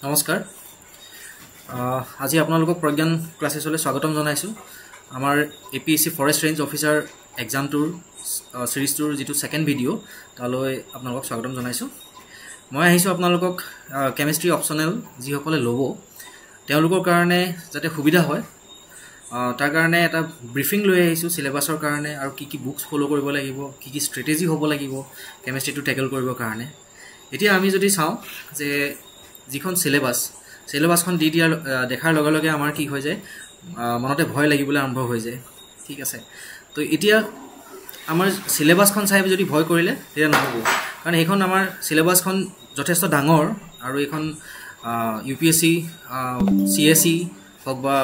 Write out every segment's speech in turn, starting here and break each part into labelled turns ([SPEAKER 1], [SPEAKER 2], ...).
[SPEAKER 1] নমস্কাৰ আজি আপোনালোকক প্ৰজ্ঞান ক্লাছেছলৈ স্বাগতম জনাইছোঁ আমাৰ APSC ফৰেষ্ট ৰেঞ্জ অফিচাৰ এক্সামটোৰ সিৰিজটোৰ যেটো সেকেন্ড ভিডিও তালৈ আপোনালোকক স্বাগতম জনাইছোঁ মই আহিছোঁ আপোনালোকক কেমিষ্ট্ৰি অপচনেল যি সকলে ল'ব তেওঁলোকৰ কাৰণে যাতে সুবিধা হয় তাৰ কাৰণে এটা ব্ৰিফিং লৈ আহিছোঁ সিলেবাসৰ কাৰণে আৰু কি বুকস ফলো কৰিব লাগিব কি ষ্ট্ৰেটেজি হ'ব লাগিব কেমিষ্ট্ৰিটো টেকল কৰিবৰ কাৰণে এতিয়া আমি যদি চাওঁ যে যিখন সিলেবাসখন দি দিয়াৰ দেখাৰ লগে লগে আমাৰ কি হৈ যায় মনতে ভয় লাগিবলৈ আৰম্ভ হৈ যায় ঠিক আছে তো এতিয়া আমাৰ সিলেবাসখন চাই যদি ভয় কৰিলে তেতিয়া নহ'ব কাৰণ এইখন আমাৰ সিলেবাসখন যথেষ্ট ডাঙৰ আৰু এইখন UPSC CSE হওক বা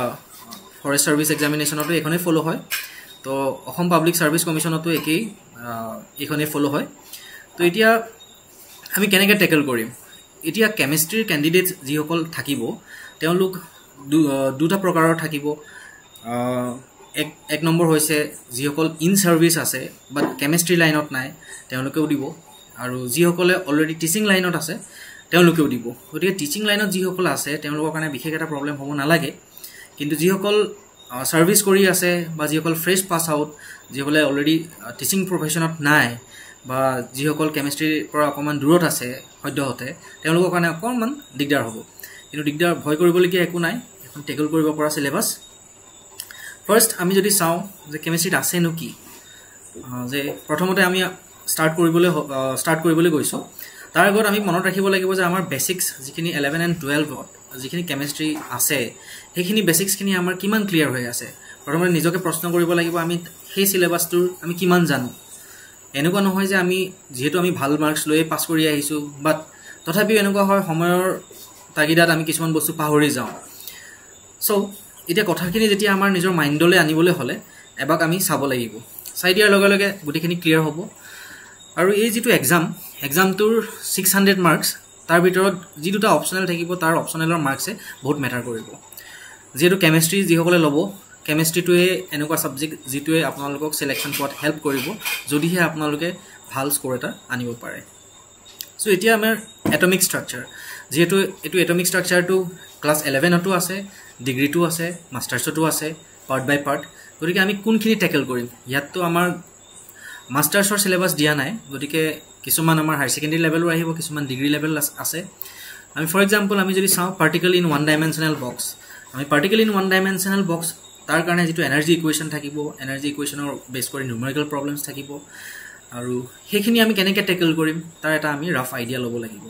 [SPEAKER 1] ফৰেষ্ট সাৰ্ভিস এক্সামিনেশনতো এখনে ফলো হয় তো অসম পাব্লিক সাৰ্ভিস কমিশনতো একেই এখনে ফলো হয় তো এতিয়া আমি কেনেকৈ টেকল কৰিম এতিয়া কেমিষ্ট্ৰিৰ ক্যান্ডিডেটস যি সকল থাকিব তেওঁলোক দুটা প্ৰকাৰৰ থাকিব এক নম্বৰ হৈছে যি সকল ইন সাৰ্ভিস আছে বাট কেমিষ্ট্ৰি লাইনত নাই তেওঁলোকেও দিব আৰু যি সকলে অলৰেডি টিচিং লাইনত আছে তেওঁলোকেও দিব গতিকে টিচিং লাইনত যি সকল আছে তেওঁলোকৰ কাৰণে বিশেষ এটা প্ৰবলেম হ'ব নালাগে কিন্তু যি সকল সাৰ্ভিস কৰি আছে বা যি সকল ফ্ৰেশ পাস আউট যি সকলে অলৰেডি টিচিং প্ৰফেশনত নাই বা যি সকল কেমিষ্ট্ৰিৰ পৰা অকমান দূৰত আছে সদ্যহতে তেওঁলোকৰ কাৰণে অকমান দিগদাৰ হ'ব কিন্তু দিগদাৰ ভয় কৰিবলগীয়া একো নাই এখন টেকল কৰিব পৰা সিলেবাস ফাৰ্স্ট আমি যদি চাওঁ যে কেমিষ্ট্ৰিত আছে নো কি যে প্ৰথমতে আমি ষ্টাৰ্ট কৰিবলৈ গৈছো তাৰ আগত আমি মনত ৰাখিব লাগিব যে আমাৰ বেসিক্স যিখিনি 11 and 12 যিখিনি কেমিষ্ট্ৰি আছে সেইখিনি বেসিক্সখিনি আমাৰ কিমান ক্লিয়াৰ হৈ আছে প্ৰথমতে নিজকে প্ৰশ্ন কৰিব লাগিব আমি সেই সিলেবাসটোৰ আমি কিমান জানো এনেকুৱা নহয় যে আমি যেহেতু আমি ভাল মাৰ্কস লৈ পাস কৰি আহিছো বাট তথাপিও এনেকুৱা হয় সময়ৰ তাগিদাত আমি কিছুমান বস্তু পাহৰি যাওঁ সো এতিয়া কথাখিনি যেতিয়া আমাৰ নিজৰ মাইন্ডলৈ আনিবলৈ হলে এবাক আমি চাব লাগিব চাই দিয়াৰ লগে লগে গুটিখিনি ক্লিয়াৰ হ'ব আৰু এই যেটো এক্সামটোৰ 600 মাৰ্কস তাৰ ভিতৰত যি দুটা অপচনেল থাকিব তাৰ অপচনেলৰ মাৰ্কসে বহুত মেটাৰ কৰিব যেটো কেমিষ্ট্ৰি যি সকলে ল'ব কেমিষ্ট্ৰিটোৱে এনেকুৱা সাবজেক্ট যিটোৱে আপোনালোকক সিলেকশন কৰাত হেল্প কৰিব যদিহে আপোনালোকে ভাল স্কোৰ এটা আনিব পাৰে সো এতিয়া আমাৰ এটমিক স্ট্ৰাকচাৰ যেটো এটো এটমিক স্ট্ৰাকচাৰটো ক্লাস 11 তো আছে ডিগ্ৰীটো আছে মাষ্টাৰ্ছটো আছে পাৰ্ট বাই পাৰ্ট গতিকে আমি কোনখিনি টেকল কৰিম ইয়াততো আমাৰ মাষ্টাৰ্ছৰ সিলেবাস দিয়া নাই গতিকে কিছুমান আমাৰ হাই সেকেন্ডাৰী লেভেলৰ আহিব কিছুমান ডিগ্ৰী লেভেল আছে আমি ফৰ এক্সাম্পল আমি যদি চাওঁ particle in one dimensional box আমি particle in one dimensional box তাৰ কাৰণে যেটো এনাৰ্জি ইকুৱেশ্যন থাকিব এনাৰ্জি ইকুৱেশ্যনৰ বেস কৰি নিউমেৰিকেল প্ৰবলেমছ থাকিব আৰু সেইখিনি আমি কেনেকৈ টেকল কৰিম তাৰ এটা আমি ৰাফ আইডিয়া ল'ব লাগিব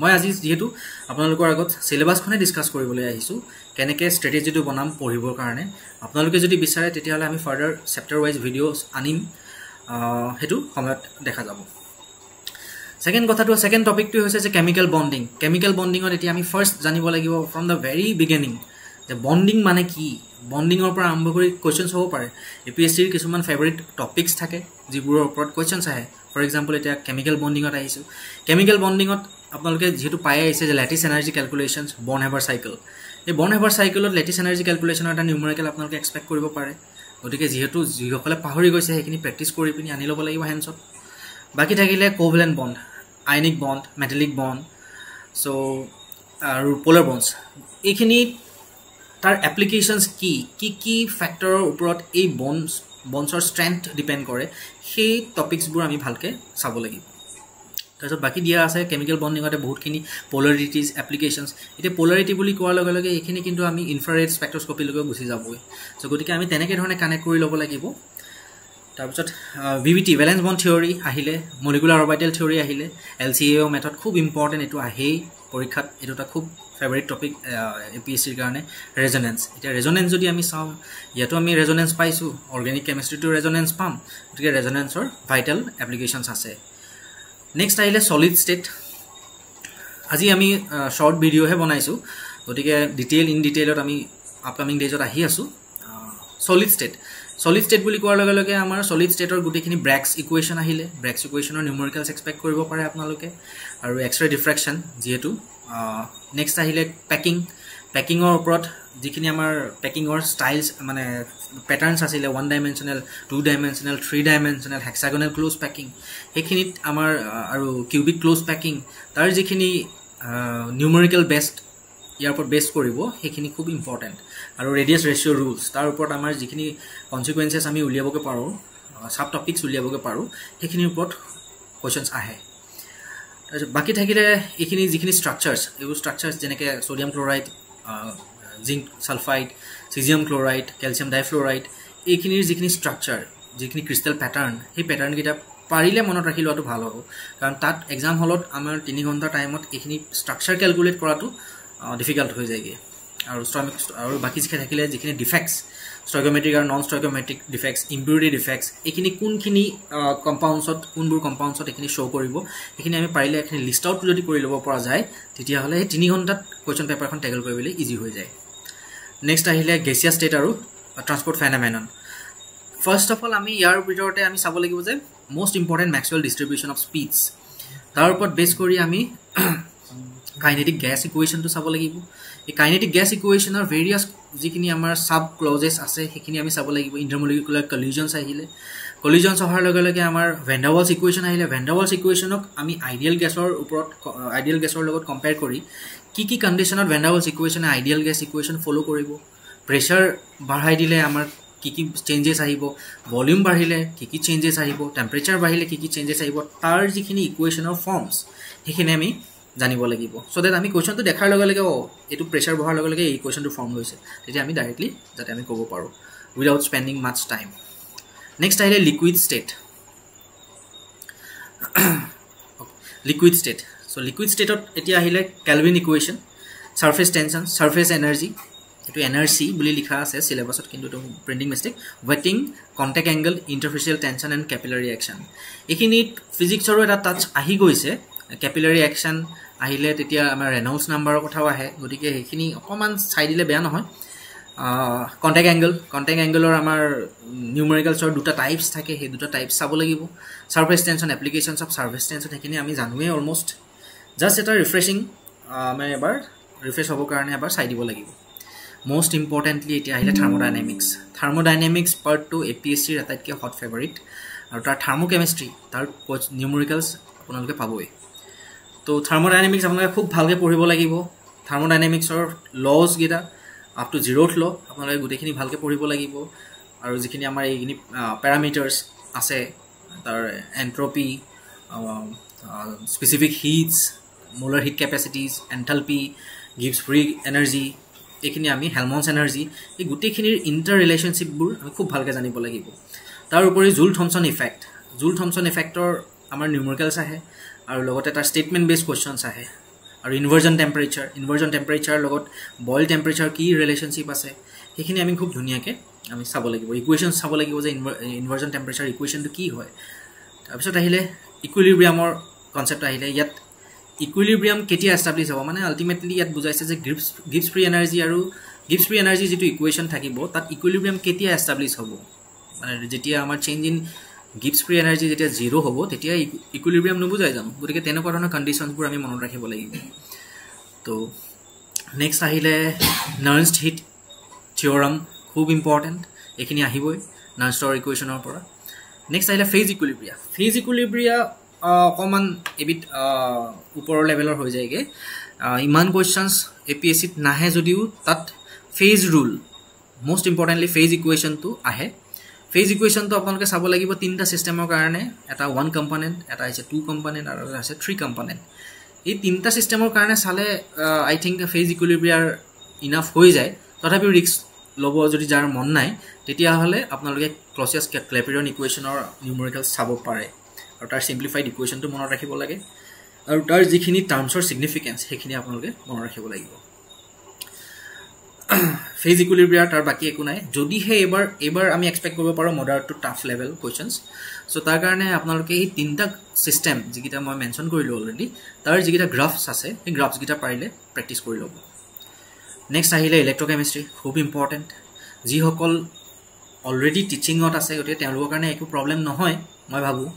[SPEAKER 1] মই আজি যেহেতু আপোনালোকৰ আগত সিলেবাসখনে ডিসকাস কৰিবলৈ আহিছো কেনেকৈ ষ্ট্ৰেটেজিটো বনাম পঢ়িবৰ কাৰণে আপোনালোকে যদি বিচাৰে তেতিয়াহলে আমি ফাৰ্দাৰ চেপ্টাৰ ওয়াইজ ভিডিওস আনিম হেতু সময়ত দেখা যাব সেকেন্ড টপিকটো হৈছে যে কেমিক্যাল বন্ডিংত এতিয়া আমি ফাৰ্স্ট জানিব লাগিব ফ্ৰম দা ভেৰি বিগিনিং যে বন্ডিং মানে কি বন্ডিংৰ পৰা আৰম্ভ কৰি কোৱেশ্চনছ হ'ব পাৰে এপিএসসিৰ কিছুমান ফেভাৰিট টপিকস থাকে যিবোৰৰ ওপৰত কোৱেশ্চনছ আহে ফৰ এক্সাম্পল এতিয়া কেমিক্যাল বন্ডিংত আহিছো কেমিক্যাল বন্ডিংত আপোনালোকে যেটো পাই আহিছে যে lattice energy calculations Born Haber cycle এই বৰ্ন হেভাৰ সাইকেলত ল্যাটিস এনাৰ্জি ক্যালকুলেশনৰ এটা নিউমেৰিকেল আপোনালোকে এক্সপেক্ট কৰিব পাৰে গতিকে যেহেতু যিসকলে পাহৰি গৈছে সেইখিনি প্ৰেক্টিস কৰি পিনি আনি ল'ব লাগিব হেণ্ডছত বাকি থাকিলে covalent bond ionic bond metallic bond so আৰু পোলাৰ বন্ডছ এইখিনি তাৰ এপ্লিকেশনস কি ফ্যাক্টৰৰ ওপৰত এই বন্ডছৰ ষ্ট্ৰেংথ ডিপেন্ড কৰে সেই টপিকসবোৰ আমি ভালকে চাব লাগিব তাৰপিছত বাকি দিয়া আছে কেমিক্যাল বন্ডিংতে বহুতখিনি পোলাৰিটিজ এপ্লিকেশনস এতিয়া পোলাৰিটি বুলি কোৱাৰ লগে লগে এইখিনি কিন্তু আমি ইনফ্ৰাৰেড স্পেক্ট্ৰস্কপি লগে গুছি যাবই সো গতিকে আমি তেনেকৈ ধৰণে কানেক্ট কৰি ল'ব লাগিব তাৰপিছত VBT ভ্যালেন্স বন্ড থিওৰি আহিলে মলিকুলাৰ অৰবিটেল থিওৰি আহিলে LCAO মেথড খুব ইম্পৰ্টেন্ট এটো আহেই পৰীক্ষাত এটোটা খুব ফেভাৰিট টপিক এপিএসসিৰ কাৰণে ৰেজোনেন্স এতিয়া ৰেজোনেন্স যদি আমি চাওঁ ইয়াতো আমি ৰেজোনেন্স পাইছো অৰ্গেনিক কেমিষ্ট্ৰিটো ৰেজোনেন্স পাম গতিকে ৰেজোনেন্সৰ ভাইটাল এপ্লিকেশনস আছে নেক্সট আহিলে সলিড ষ্টেট আজি আমি শৰ্ট ভিডিও হে বনাইছো গতিকে ইন ডিটেইলত আমি আপকামিং ডেজত আহি আছো সলিড ষ্টেট বুলি কোৱাৰ লগে লগে আমাৰ সলিড ষ্টেটৰ গুটিখিনি ব্ৰেক্স ইকুৱেশ্যন আহিলে ব্ৰেক্স ইকুৱেশ্যনৰ নিউমেৰিকেলছ এক্সপেক্ট কৰিব পাৰে আপোনালোকে আৰু এক্স-ৰে ডিফ্ৰেকশন যেহেতু নেক্সট আহিলে পেকিংৰ ওপৰত যিখিনি আমাৰ পেকিংৰ ষ্টাইলছ মানে প্যাটাৰ্নছ আছিলে 1 dimensional 2 dimensional 3 dimensional hexagonal close packing সেইখিনিত আমাৰ আৰু কিউবিক ক্লোজ পেকিং তাৰ যিখিনি নিউমেৰিকেল বেসড ইয়াৰ ওপৰত বেছ কৰিব সেইখিনি খুব ইম্পৰ্টেণ্ট আৰু ৰেডিয়াছ ৰেচিঅ' ৰুলছ তাৰ ওপৰত আমাৰ যিখিনি কনচিকুৱেঞ্চেছ আমি উলিয়াবগৈ পাৰোঁ সাব টপিকছ উলিয়াবগৈ পাৰোঁ সেইখিনিৰ ওপৰত কুৱেশ্যনছ আহে তাৰপিছত বাকী থাকিলে এইখিনি যিখিনি ষ্ট্ৰাকচাৰ্ছ এইবোৰ ষ্ট্ৰাকচাৰ্ছ যেনেকৈ sodium chloride zinc sulphide caesium chloride calcium difluoride এইখিনিৰ যিখিনি ষ্ট্ৰাকচাৰ যিখিনি ক্ৰিষ্টেল পেটাৰ্ণ সেই পেটাৰ্ণকেইটা পাৰিলে মনত ৰাখি লোৱাটো ভাল হ'ব কাৰণ তাত এক্সাম হলত আমাৰ 3 ঘণ্টা টাইমত এইখিনি ষ্ট্ৰাকচাৰ কেলকুলেট কৰাটো ডিফিকাল্ট হৈ যায়গৈ আৰু বাকী যিখিনি থাকিলে যিখিনি ডিফেক্টছ ষ্টয়কিঅমেট্ৰিক আৰু নন ষ্টয়কিঅমেট্ৰিক ডিফেক্টছ ইম্পিউৰিটি ডিফেক্টছ এইখিনি কোনখিনি কম্পাউণ্ডছত কোনবোৰ কম্পাউণ্ডছত এইখিনি শ্ব' কৰিব সেইখিনি আমি পাৰিলে এইখিনি লিষ্ট আউট যদি কৰি ল'ব পৰা যায় তেতিয়াহ'লে সেই 3 ঘণ্টাত কুৱেশ্যন পেপাৰখন টেকল কৰিবলৈ ইজি হৈ যায় নেক্সট আহিলে গেছিয়াছ ষ্টেট আৰু ট্ৰান্সপৰ্ট ফেনামেনন ফাৰ্ষ্ট অফ অল আমি ইয়াৰ ভিতৰতে আমি চাব লাগিব যে most important Maxwell distribution of speeds তাৰ ওপৰত বেছ কৰি আমি কাইনেটিক গ্যাস ইকুৱেশ্যনটো চাব লাগিব এই কাইনেটিক গ্যাস ইকুৱেশ্যনৰ ভেৰিয়াছ যিখিনি আমাৰ সাব ক্লজেছ আছে সেইখিনি আমি চাব লাগিব ইন্টাৰমলিকুলাৰ কলিজনছ আহিলে কলিজনছ অহাৰ লগে লগে আমাৰ ভেন ডাৰ ওয়ালছ ইকুৱেশ্যন আহিলে ভেন ডাৰ ওয়ালছ ইকুৱেশ্যনক আমি আইডিয়েল গেছৰ লগত কম্পেয়াৰ কৰি কি কণ্ডিশ্যনত ভেন ডাৰ ওয়ালছ ইকুৱেশ্যনে আইডিয়েল গেছ ইকুৱেশ্যন ফ'ল' কৰিব প্ৰেছাৰ বঢ়াই দিলে আমাৰ কি চেঞ্জেছ আহিব ভলিউম বাঢ়িলে কি চেঞ্জেছ আহিব টেম্পাৰেচাৰ বাঢ়িলে কি চেঞ্জেছ আহিব তাৰ যিখিনি ইকুৱেশ্যনৰ ফৰ্মছ সেইখিনি আমি জানিব লাগিব সো দ্যাট আমি কুৱেশ্যনটো দেখাৰ লগে লগে এইটো প্ৰেছাৰ বঢ়াৰ লগে লগে এই ইকুৱেশ্যনটো ফৰ্ম হৈছে তেতিয়া আমি ডাইৰেক্টলি যাতে আমি ক'ব পাৰোঁ without spending much time next আহিলে liquid state liquid state so liquid ষ্টেটত এতিয়া আহিলে Kelvin equation surface tension surface energy এইটো এনাৰ্জি বুলি লিখা আছে সিলেবাছত কিন্তু এইটো প্ৰিণ্টিং মিষ্টেক ৱেটিং contact angle interfacial tension and capillary action এইখিনিত ফিজিক্সৰো এটা টাচ আহি গৈছে কেপিলাৰী একশ্যন আহিলে তেতিয়া আমাৰ ৰেনল্ডছ নাম্বাৰৰ কথাও আহে গতিকে সেইখিনি অকণমান চাই দিলে বেয়া নহয় কণ্টেক্ট এংগলৰ আমাৰ নিউমেৰিকেলছৰ দুটা টাইপছ থাকে সেই দুটা টাইপছ চাব লাগিব সাৰফেচ টেনশ্যন এপ্লিকেশ্যনছ অফ সাৰফেচ টেনশ্যন সেইখিনি আমি জানোৱেই অলমষ্ট জাষ্ট এটা ৰিফ্ৰেছিং মানে এবাৰ ৰিফ্ৰেছ হ'বৰ কাৰণে এবাৰ চাই দিব লাগিব most importantly এতিয়া আহিলে থাৰ্মোডাইনামিক্স পাৰ্টটো APSCৰ আটাইতকৈ হট ফেভাৰিট আৰু তাৰ থাৰ্মোকেমিষ্ট্ৰি তাৰ নিউমেৰিকেলছ আপোনালোকে পাবই তো থাৰ্মোডাইনামিক্স আপোনালোকে খুব ভালকৈ পঢ়িব লাগিব থাৰ্মোডাইনামিক্সৰ লছকেইটা আপ টু 0th ল আপোনালোকে গোটেইখিনি ভালকৈ পঢ়িব লাগিব আৰু যিখিনি আমাৰ এইখিনি পেৰামিটাৰ্ছ আছে তাৰ entropy specific heats molar heat capacities enthalpy গিভছ ফ্ৰী এনাৰ্জি এইখিনি আমি হেলমনছ এনাৰ্জি এই গোটেইখিনিৰ ইণ্টাৰ ৰিলেশ্যনশ্বিপবোৰ আমি খুব ভালকৈ জানিব লাগিব তাৰ উপৰি জুল থমছন ইফেক্টৰ আমাৰ নিউমেৰিকেলছ আহে আৰু লগতে তাৰ ষ্টেটমেণ্ট বেছ কুৱেশ্যনছ আহে আৰু ইনভাৰ্জন টেম্পাৰেচাৰ লগত বইল টেম্পাৰেচাৰ কি ৰিলেশ্যনশ্বিপ আছে সেইখিনি আমি খুব ধুনীয়াকৈ আমি চাব লাগিব ইকুৱেশ্যন চাব লাগিব যে ইনভাৰ্জন টেম্পাৰেচাৰ ইকুৱেশ্যনটো কি হয় তাৰপিছত আহিলে ইকুইলিব্ৰিয়ামৰ কনচেপ্ট আহিলে ইয়াত ইকুইলিব্ৰিয়াম কেতিয়া এষ্টাব্লিছ হ'ব মানে আল্টিমেটলি ইয়াত বুজাইছে যে গিভছ ফ্ৰী এনাৰ্জি যিটো ইকুৱেশ্যন থাকিব তাত ইকুইলিব্ৰিয়াম কেতিয়া এষ্টাব্লিছ হ'ব মানে যেতিয়া আমাৰ change in gives free energy যেতিয়া 0 হ'ব তেতিয়া ইকুইলিব্ৰিয়াম নুবুজাই যাম গতিকে তেনেকুৱা ধৰণৰ কণ্ডিশ্যনছবোৰ আমি মনত ৰাখিব লাগিব তো নেক্সট আহিলে নাৰ্নষ্ট হিট থিয়ৰম খুব ইম্পৰ্টেণ্ট এইখিনি আহিবই নাৰ্নষ্টৰ ইকুৱেশ্যনৰ পৰা নেক্সট আহিলে ফেজ ইকুইলিব্ৰিয়া অকণমান এবিধ ওপৰৰ লেভেলৰ হৈ যায়গৈ ইমান কুৱেশ্যনছ APSCত নাহে যদিও তাত phase rule most importantly phase ইকুৱেশ্যনটো আহে ফেজ ইকুৱেশ্যনটো আপোনালোকে চাব লাগিব তিনিটা ছিষ্টেমৰ কাৰণে এটা 1 কম্পনেণ্ট এটা হৈছে 2 কম্পনেণ্ট আৰু এটা হৈছে 3 কম্পনেণ্ট এই তিনিটা ছিষ্টেমৰ কাৰণে চালে আই থিংক ফেজ ইকুইলিব্ৰিয়াৰ ইনাফ হৈ যায় তথাপিও ৰিস্ক ল'ব যদি যাৰ মন নাই তেতিয়াহ'লে আপোনালোকে ক্লছিয়াছ ক্লেপেৰন ইকুৱেশ্যনৰ নিউমেৰিকেলছ চাব পাৰে আৰু তাৰ সিম্পলিফাইড ইকুৱেশ্যনটো মনত ৰাখিব লাগে আৰু তাৰ যিখিনি টাৰ্মছৰ ছিগনিফিকেঞ্চ সেইখিনি আপোনালোকে মনত ৰাখিব লাগিব ফেজ ইকুইলিব্ৰিয়াৰ তাৰ বাকী একো নাই যদিহে এইবাৰ আমি এক্সপেক্ট কৰিব পাৰোঁ moderate to tough level questions so' তাৰ কাৰণে আপোনালোকে এই তিনিটা ছিষ্টেম যিকেইটা মই মেনশ্যন কৰিলোঁ অলৰেডি তাৰ যিকেইটা গ্ৰাফছ আছে সেই গ্ৰাফছকেইটা পাৰিলে প্ৰেক্টিছ কৰি ল'ব নেক্সট আহিলে ইলেক্ট্ৰকেমিষ্ট্ৰি খুব ইম্পৰ্টেণ্ট যিসকল অলৰেডি টিচিঙত আছে গতিকে তেওঁলোকৰ কাৰণে একো প্ৰব্লেম নহয় মই ভাবোঁ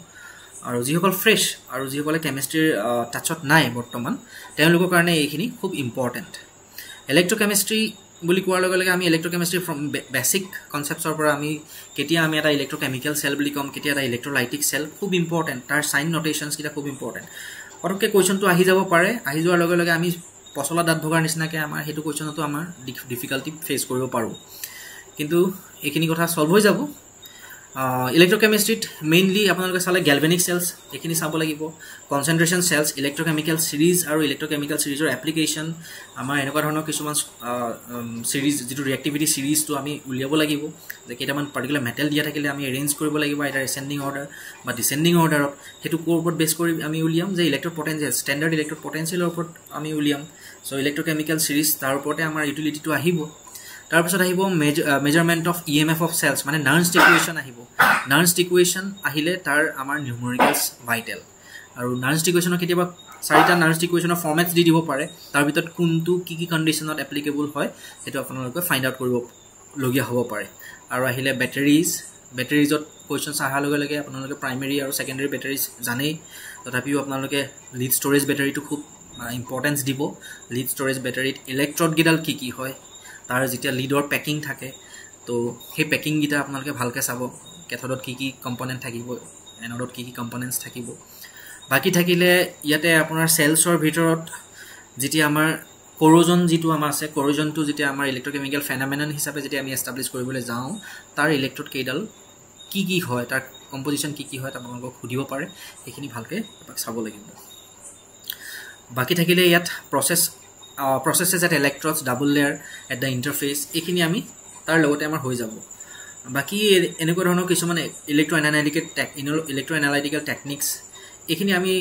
[SPEAKER 1] আৰু যিসকল ফ্ৰেছ আৰু যিসকলে কেমিষ্ট্ৰিৰ টাচত নাই বৰ্তমান তেওঁলোকৰ কাৰণে এইখিনি খুব ইম্পৰ্টেণ্ট ইলেক্ট্ৰকেমিষ্ট্ৰি বুলি কোৱাৰ লগে লগে আমি ইলেক্ট্ৰকেমিষ্ট্ৰি ফ্ৰম বেছিক কনচেপ্টছৰ পৰা আমি কেতিয়া আমি এটা ইলেক্ট্ৰকেমিকেল চেল বুলি ক'ম কেতিয়া এটা ইলেক্ট্ৰলাইটিক চেল খুব ইম্পৰ্টেণ্ট তাৰ চাইন নটেশ্যনছকেইটা খুব ইম্পৰ্টেণ্ট পটককৈ কুৱেশ্যনটো আহি যাব পাৰে আহি যোৱাৰ লগে লগে আমি পচলা দাঁত ভগাৰ নিচিনাকৈ আমাৰ সেইটো কুৱেশ্যনতো আমাৰ ডিফিকাল্টি ফেচ কৰিব পাৰোঁ কিন্তু এইখিনি কথা সলভ হৈ যাব ইলেক্ট্ৰকেমিষ্ট্ৰিত মেইনলি আপোনালোকে চালে গ্যালভেনিক সেলছ এইখিনি চাব লাগিব কনচেন্ট্ৰেশ্যন সেলছ ইলেক্ট্ৰকেমিকেল সিৰিজ আৰু ইলেক্ট্ৰকেমিকেল সিৰিজৰ এপ্লিকেশ্যন আমাৰ এনেকুৱা ধৰণৰ কিছুমান সিৰিজ যিটো ৰিএক্টিভিটি সিৰিজটো আমি উলিয়াব লাগিব যে কেইটামান পাৰ্টিকুলাৰ মেটেল দিয়া থাকিলে আমি এৰেঞ্জ কৰিব লাগিব আইদাৰ এছেন্ডিং অৰ্ডাৰ বা ডিছেন্ডিং অৰ্ডাৰত সেইটো কোৰ ওপৰত বেছ কৰি আমি উলিয়াম যে ইলেক্ট্ৰড পটেনচিয়েল ষ্টেণ্ডাৰ্ড ইলেক্ট্ৰড পটেনচিয়েলৰ ওপৰত আমি উলিয়াম চ' ইলেক্ট্ৰকেমিকেল সিৰিজ তাৰ ওপৰতে আমাৰ ইউটিলিটিটো আহিব তাৰপিছত আহিব measurement of EMF of cells মানে নাৰ্নষ্ট ইকুৱেশ্যন আহিব নাৰ্নষ্ট ইকুৱেশ্যন আহিলে তাৰ আমাৰ নিউমেৰিকেলছ ভাইটেল আৰু নাৰ্নষ্ট ইকুৱেশ্যনৰ কেতিয়াবা 4টা নাৰ্নষ্ট ইকুৱেশ্যনৰ ফৰ্মেটছ দি দিব পাৰে তাৰ ভিতৰত কোনটো কি কণ্ডিশ্যনত এপ্লিকেবল হয় সেইটো আপোনালোকে ফাইণ্ড আউট কৰিবলগীয়া হ'ব পাৰে আৰু আহিলে বেটাৰিজত কুৱেশ্যনছ অহাৰ লগে লগে আপোনালোকে প্ৰাইমেৰী আৰু ছেকেণ্ডেৰী বেটাৰিজ জানেই তথাপিও আপোনালোকে লিড ষ্ট'ৰেজ বেটাৰীটো খুব ইম্পৰ্টেঞ্চ দিব লিড ষ্ট'ৰেজ বেটাৰীত ইলেক্ট্ৰডকেইডাল কি হয় তাৰ যেতিয়া লিডৰ পেকিং থাকে তো সেই পেকিংকেইটা আপোনালোকে ভালকৈ চাব কেথডত কি কম্পনেণ্ট থাকিব এনডত কি কম্পনেণ্টছ থাকিব বাকি থাকিলে ইয়াতে আপোনাৰ সেলছৰ ভিতৰত যেতিয়া আমাৰ কোৰোজন যিটো আমাৰ আছে কোৰোজনটো যেতিয়া আমাৰ ইলেক্ট্ৰকেমিকেল ফেনামেনন হিচাপে যেতিয়া আমি এষ্টাব্লিছ কৰিবলৈ যাওঁ তাৰ ইলেক্ট্ৰড কেইডাল কি হয় তাৰ কম্পজিশ্যন কি হয় আপোনালোকক সুধিব পাৰে এইখিনি ভালকৈ এপাক চাব লাগিব বাকি থাকিলে ইয়াত processes at electrodes double layer at the interface এইখিনি আমি তাৰ লগতে আমাৰ হৈ যাব বাকি এনেকুৱা ধৰণৰ কিছুমান ইলেক্ট্ৰ'এনালাইটিকেল টেকনিক্স এইখিনি আমি